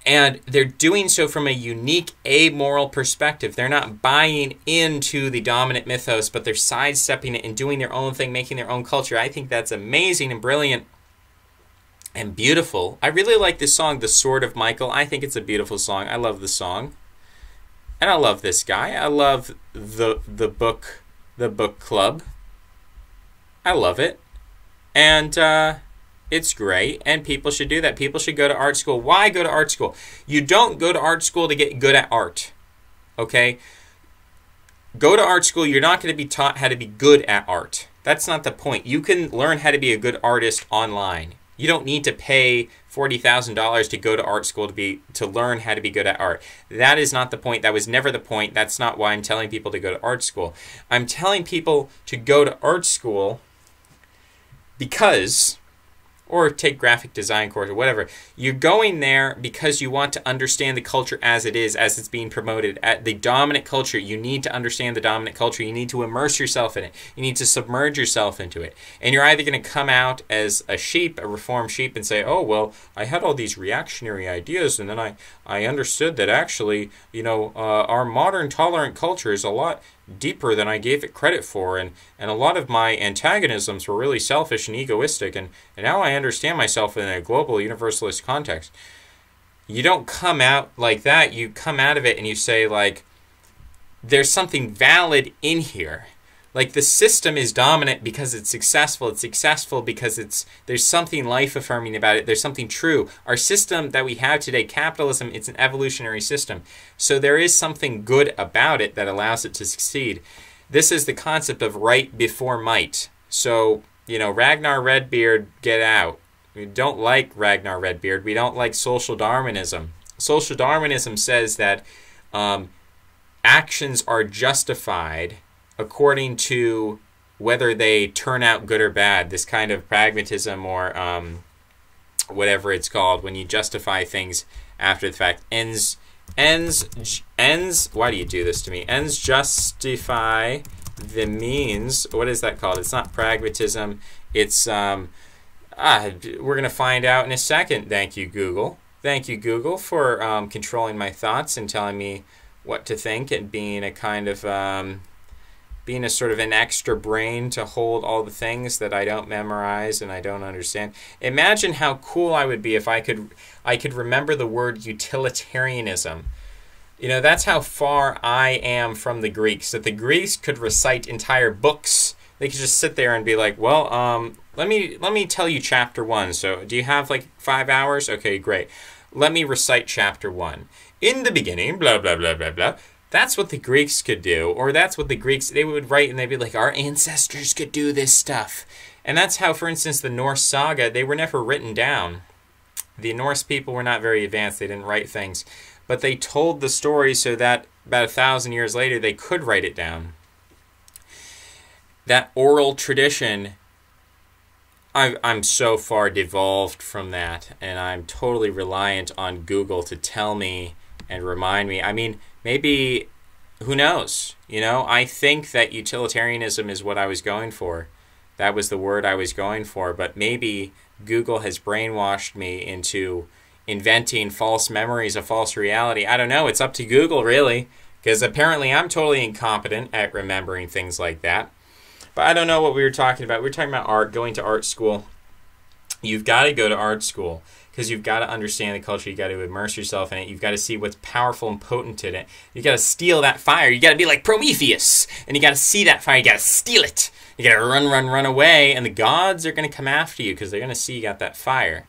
And they're doing so from a unique amoral perspective. They're not buying into the dominant mythos, but they're sidestepping it and doing their own thing, making their own culture. I think that's amazing and brilliant and beautiful. I really like this song, The Sword of Michael. I think it's a beautiful song. I love the song. And I love this guy. I love the book club. I love it. And it's great. And people should do that. People should go to art school. Why go to art school? You don't go to art school to get good at art. Okay? Go to art school. You're not going to be taught how to be good at art. That's not the point. You can learn how to be a good artist online. You don't need to pay $40,000 to go to art school to learn how to be good at art. That is not the point. That was never the point. That's not why I'm telling people to go to art school. I'm telling people to go to art school because, or take graphic design course or whatever, you're going there because you want to understand the culture as it is, as it's being promoted. At the dominant culture, you need to understand the dominant culture. You need to immerse yourself in it. You need to submerge yourself into it. And you're either going to come out as a sheep, a reformed sheep, and say, oh, well, I had all these reactionary ideas, and then I understood that actually, you know, our modern tolerant culture is a lot deeper than I gave it credit for, and a lot of my antagonisms were really selfish and egoistic, and now I understand myself in a global universalist context. You don't come out like that. You come out of it and you say, like, there's something valid in here. Like, the system is dominant because it's successful. It's successful because there's something life-affirming about it. There's something true. Our system that we have today, capitalism, it's an evolutionary system. So there is something good about it that allows it to succeed. This is the concept of right before might. So, you know, Ragnar Redbeard, get out. We don't like Ragnar Redbeard. We don't like social Darwinism. Social Darwinism says that actions are justified according to whether they turn out good or bad. This kind of pragmatism or whatever it's called, when you justify things after the fact. Ends, why do you do this to me? Ends justify the means. What is that called? It's not pragmatism. It's, we're going to find out in a second. Thank you, Google. Thank you, Google, for controlling my thoughts and telling me what to think and being a kind of, being a sort of an extra brain to hold all the things that I don't memorize and I don't understand. Imagine how cool I would be if I could remember the word utilitarianism. You know, that's how far I am from the Greeks, that the Greeks could recite entire books. They could just sit there and be like, well, let me tell you chapter 1. So do you have like 5 hours? Okay, great. Let me recite chapter 1. In the beginning, blah, blah, blah, blah, blah. That's what the Greeks could do, or that's what the Greeks, they would write and they'd be like, our ancestors could do this stuff. And that's how, for instance, the Norse saga, they were never written down. The Norse people were not very advanced. They didn't write things. But they told the story so that about 1,000 years later, they could write it down. That oral tradition, I'm so far devolved from that, and I'm totally reliant on Google to tell me and remind me. I mean, maybe, who knows? You know, I think that utilitarianism is what I was going for. That was the word I was going for. But maybe Google has brainwashed me into inventing false memories, a false reality. I don't know. It's up to Google, really. Because apparently I'm totally incompetent at remembering things like that. But I don't know what we were talking about. We were talking about art, going to art school. You've got to go to art school. Because you've got to understand the culture. You've got to immerse yourself in it. You've got to see what's powerful and potent in it. You've got to steal that fire. You've got to be like Prometheus. And you got to see that fire. You got to steal it. You got to run away. And the gods are going to come after you because they're going to see you got that fire.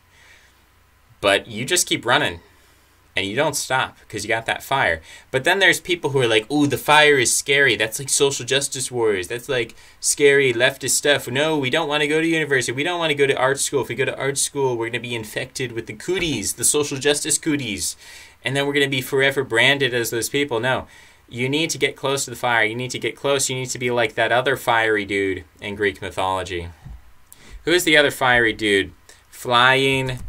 But you just keep running. And you don't stop because you got that fire. But then there's people who are like, ooh, the fire is scary. That's like social justice warriors. That's like scary leftist stuff. No, we don't want to go to university. We don't want to go to art school. If we go to art school, we're going to be infected with the cooties, the social justice cooties. And then we're going to be forever branded as those people. No, you need to get close to the fire. You need to get close. You need to be like that other fiery dude in Greek mythology. Who is the other fiery dude? Flying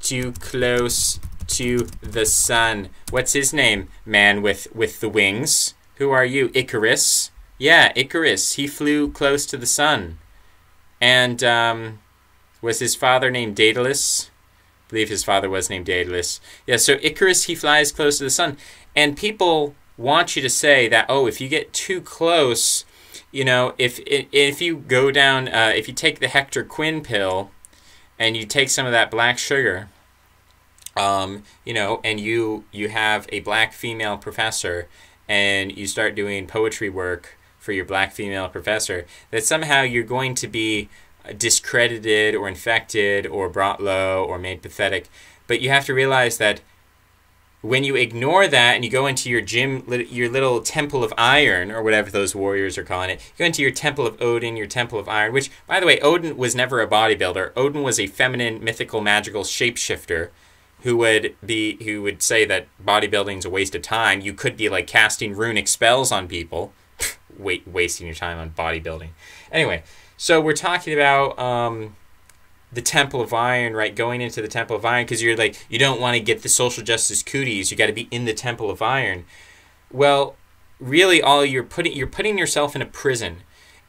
too close to the sun. What's his name? Man with the wings. Who are you? Icarus? Yeah, Icarus. He flew close to the sun. And was his father named Daedalus? I believe his father was named Daedalus. Yeah, so Icarus, he flies close to the sun. And people want you to say that, oh, if you get too close, you know, if you go down, if you take the Hector Quinn pill and you take some of that black sugar, you know, and you have a black female professor and you start doing poetry work for your black female professor, that somehow you're going to be discredited or infected or brought low or made pathetic. But you have to realize that when you ignore that and you go into your gym, your little temple of iron, or whatever those warriors are calling it, you go into your temple of Odin, your temple of iron, which, by the way, Odin was never a bodybuilder. Odin was a feminine, mythical, magical shapeshifter who would say that bodybuilding's a waste of time. You could be like casting runic spells on people. Wasting your time on bodybuilding. Anyway, so we're talking about the Temple of Iron, right? Going into the Temple of Iron because you're like, you don't want to get the social justice cooties. You got to be in the Temple of Iron. Well, really, all you're putting yourself in a prison.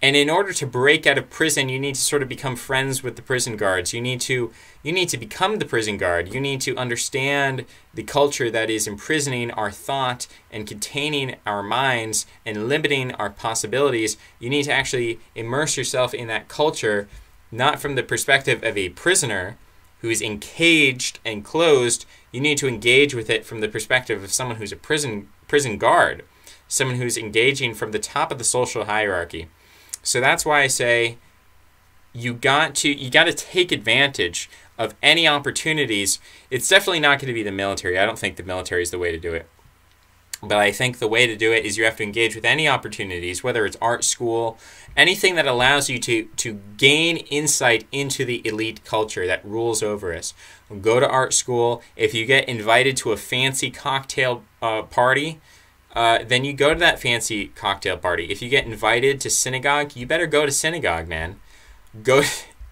And in order to break out of prison, you need to sort of become friends with the prison guards. You need to become the prison guard. You need to understand the culture that is imprisoning our thought and containing our minds and limiting our possibilities. You need to actually immerse yourself in that culture, not from the perspective of a prisoner who is encaged and closed. You need to engage with it from the perspective of someone who's a prison guard, someone who's engaging from the top of the social hierarchy. So that's why I say you got to take advantage of any opportunities. It's definitely not going to be the military. I don't think the military is the way to do it. But I think the way to do it is you have to engage with any opportunities, whether it's art school, anything that allows you to gain insight into the elite culture that rules over us. Go to art school. If you get invited to a fancy cocktail party, then you go to that fancy cocktail party. If you get invited to synagogue, you better go to synagogue, man. Go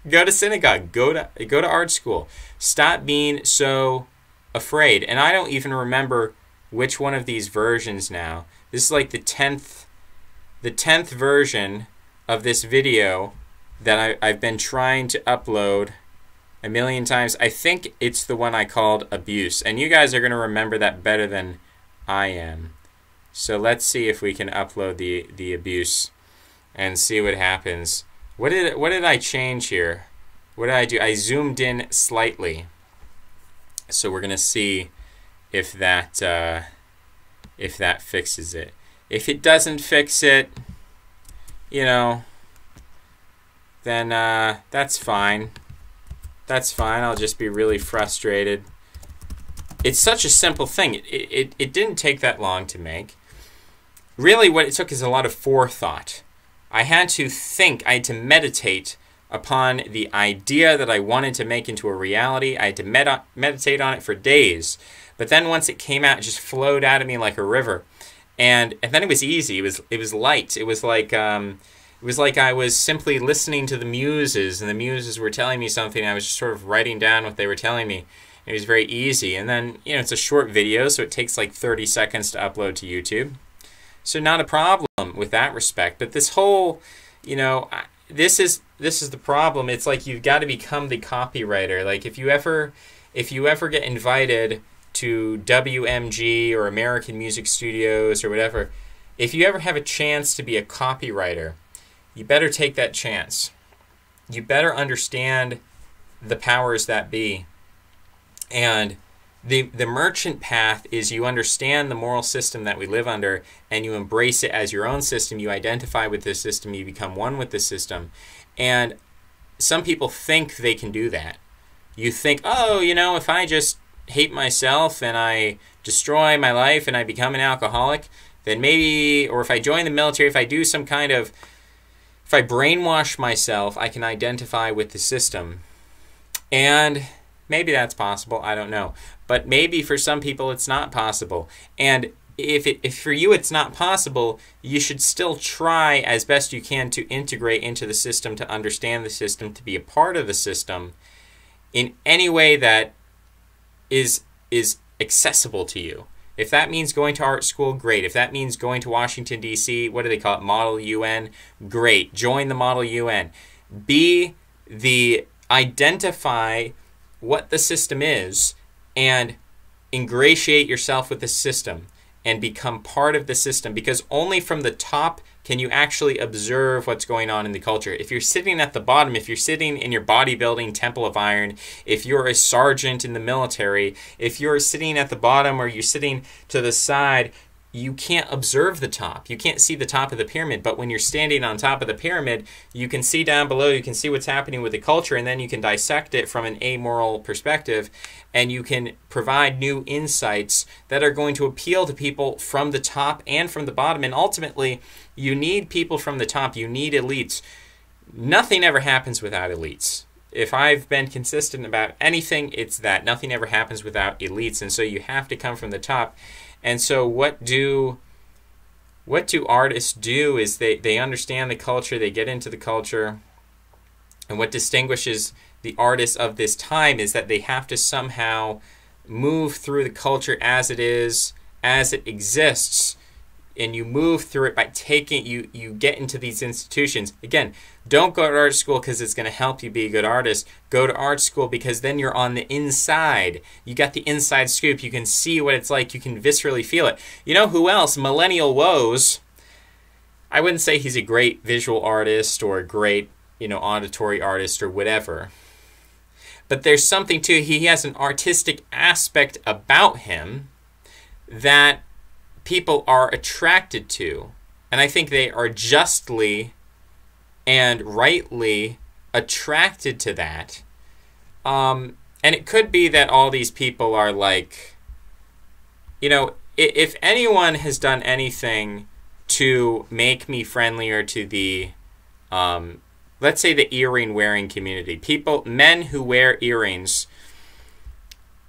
Go to synagogue. Go to art school. Stop being so afraid. And I don't even remember which one of these versions now. This is like the 10th version of this video that I've been trying to upload a million times. I think it's the one I called abuse. And you guys are going to remember that better than I am. So let's see if we can upload the abuse and see what happens. What did I change here? What did I do? I zoomed in slightly. So we're going to see if that fixes it. If it doesn't fix it, you know, then that's fine. That's fine. I'll just be really frustrated. It's such a simple thing. It didn't take that long to make. Really, what it took is a lot of forethought. I had to think. I had to meditate upon the idea that I wanted to make into a reality. I had to meditate on it for days. But then once it came out, it just flowed out of me like a river. And then it was easy. It was light. It was like I was simply listening to the muses, and the muses were telling me something. I was just sort of writing down what they were telling me. It was very easy. And then, you know, it's a short video, so it takes like 30 seconds to upload to YouTube. So not a problem with that respect. But this whole, you know, this is the problem. It's like you've got to become the copywriter. Like if you ever get invited to WMG or American Music Studios or whatever, if you ever have a chance to be a copywriter, you better take that chance. You better understand the powers that be. And the merchant path is you understand the moral system that we live under and you embrace it as your own system. You identify with this system. You become one with this system. And some people think they can do that. You think, oh, you know, if I just hate myself and I destroy my life and I become an alcoholic, then maybe, or if I join the military, if I do some kind of, if I brainwash myself, I can identify with the system. And maybe that's possible. I don't know. But maybe for some people it's not possible. And if for you it's not possible, you should still try as best you can to integrate into the system, to understand the system, to be a part of the system in any way that is accessible to you. If that means going to art school, great. If that means going to Washington, D.C., what do they call it? Model UN? Great. Join the Model UN. Identify what the system is and ingratiate yourself with the system and become part of the system, because only from the top can you actually observe what's going on in the culture. If you're sitting at the bottom, if you're sitting in your bodybuilding temple of iron, if you're a sergeant in the military, if you're sitting at the bottom or you're sitting to the side, you can't observe the top. You can't see the top of the pyramid. But when you're standing on top of the pyramid, you can see down below, you can see what's happening with the culture, and then you can dissect it from an amoral perspective, and you can provide new insights that are going to appeal to people from the top and from the bottom. And ultimately, you need people from the top. You need elites. Nothing ever happens without elites. If I've been consistent about anything, it's that. Nothing ever happens without elites. And so you have to come from the top. And so what do artists do is they understand the culture, they get into the culture, and what distinguishes the artists of this time is that they have to somehow move through the culture as it is, as it exists, and you move through it by taking, you get into these institutions. Again, don't go to art school because it's going to help you be a good artist. Go to art school because then you're on the inside. You got the inside scoop. You can see what it's like. You can viscerally feel it. You know who else? Millennial Woes. I wouldn't say he's a great visual artist or a great, auditory artist or whatever. But there's something to, he has an artistic aspect about him that people are attracted to. And I think they are justly and rightly attracted to that. And it could be that all these people are like, if anyone has done anything to make me friendlier to the, let's say the earring wearing community, men who wear earrings,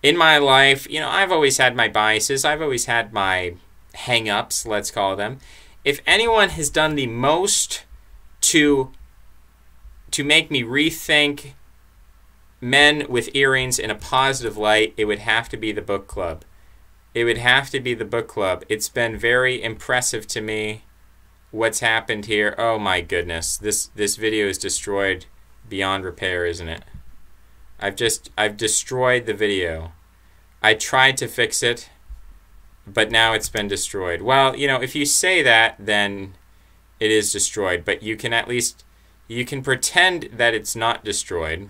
in my life, I've always had my biases. I've always had my hang-ups, let's call them. If anyone has done the most to to make me rethink men with earrings in a positive light, it would have to be the book club. It would have to be the book club. It's been very impressive to me what's happened here. Oh my goodness. This video is destroyed beyond repair, isn't it? I've destroyed the video. I tried to fix it, but now it's been destroyed. Well, you know, if you say that, then it is destroyed, but you can at least, you can pretend that it's not destroyed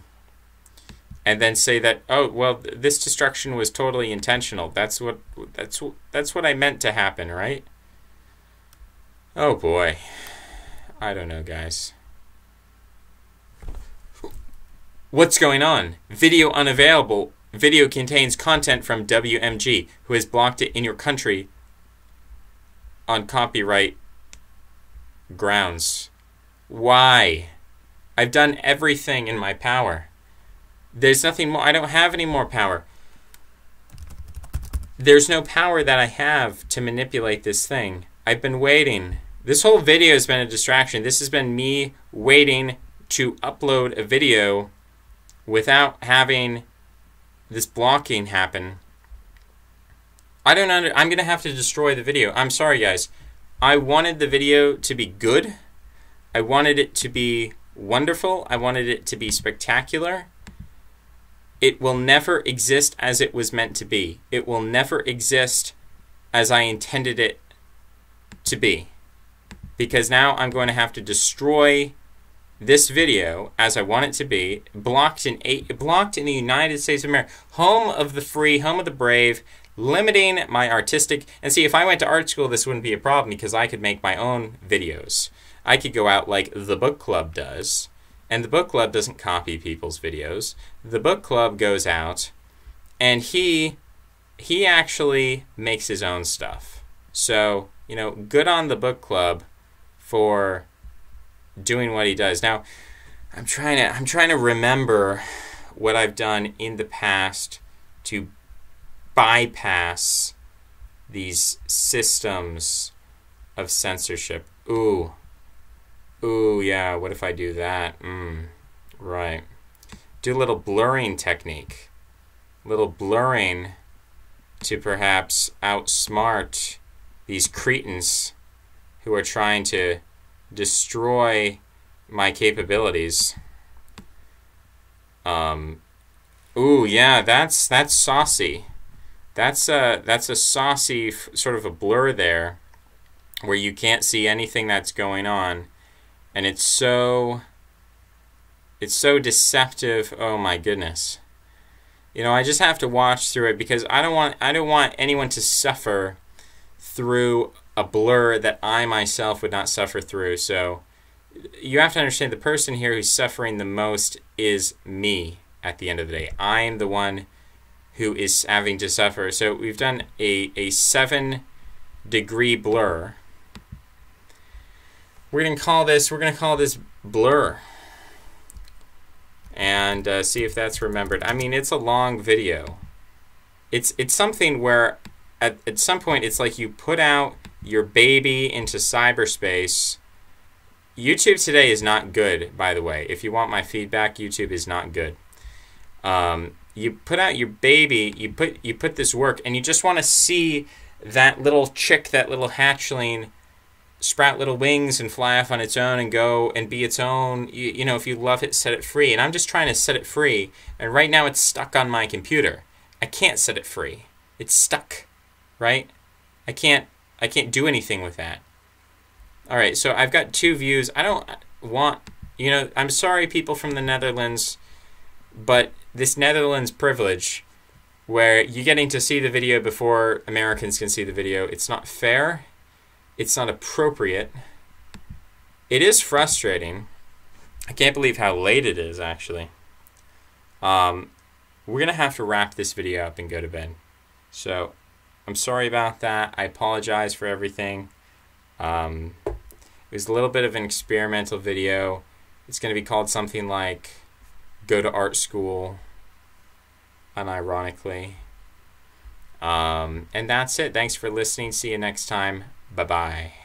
and then say that, oh, well, this destruction was totally intentional. That's what I meant to happen, right? Oh boy. I don't know, guys. What's going on? Video unavailable. Video contains content from WMG, who has blocked it in your country on copyright grounds. Why? I've done everything in my power. There's nothing more. I don't have any more power. There's no power that I have to manipulate this thing. I've been waiting. This whole video has been a distraction. This has been me waiting to upload a video without having this blocking happen. I'm going to have to destroy the video. I'm sorry, guys. I wanted the video to be good. I wanted it to be wonderful. I wanted it to be spectacular. It will never exist as it was meant to be. It will never exist as I intended it to be. Because now I'm going to have to destroy this video as I want it to be, blocked in the United States of America, home of the free, home of the brave, limiting my artistic. And see, if I went to art school, this wouldn't be a problem because I could make my own videos. I could go out like the book club does, and the book club doesn't copy people's videos. The book club goes out and he actually makes his own stuff. So, you know, good on the book club for doing what he does. Now, I'm trying to remember what I've done in the past to bypass these systems of censorship. Ooh, yeah, what if I do that? Right. Do a little blurring technique. Little blurring to perhaps outsmart these cretins who are trying to destroy my capabilities. Ooh, yeah, that's saucy. That's a saucy sort of a blur there, where you can't see anything that's going on, and it's so deceptive. Oh my goodness. You know, I just have to watch through it because I don't want anyone to suffer through a blur that I myself would not suffer through. So you have to understand the person here who's suffering the most is me at the end of the day. I'm the one who is having to suffer. So we've done a 7-degree blur. We're going to call this blur. And see if that's remembered. I mean, it's a long video. It's something where at some point it's like you put out your baby into cyberspace. YouTube today is not good, by the way. If you want my feedback, YouTube is not good. You put out your baby, you put this work, and you just want to see that little chick, that little hatchling, sprout little wings and fly off on its own and go and be its own. You know, if you love it, set it free. And I'm just trying to set it free. And right now it's stuck on my computer. I can't set it free. It's stuck, right? I can't do anything with that. All right, so I've got 2 views. I don't want, you know, I'm sorry, people from the Netherlands, but this Netherlands privilege, where you're getting to see the video before Americans can see the video, it's not fair. It's not appropriate. It is frustrating. I can't believe how late it is, actually. We're going to have to wrap this video up and go to bed. So, I'm sorry about that. I apologize for everything. It was a little bit of an experimental video. It's going to be called something like Go to Art School, unironically. And that's it. Thanks for listening. See you next time. Bye-bye.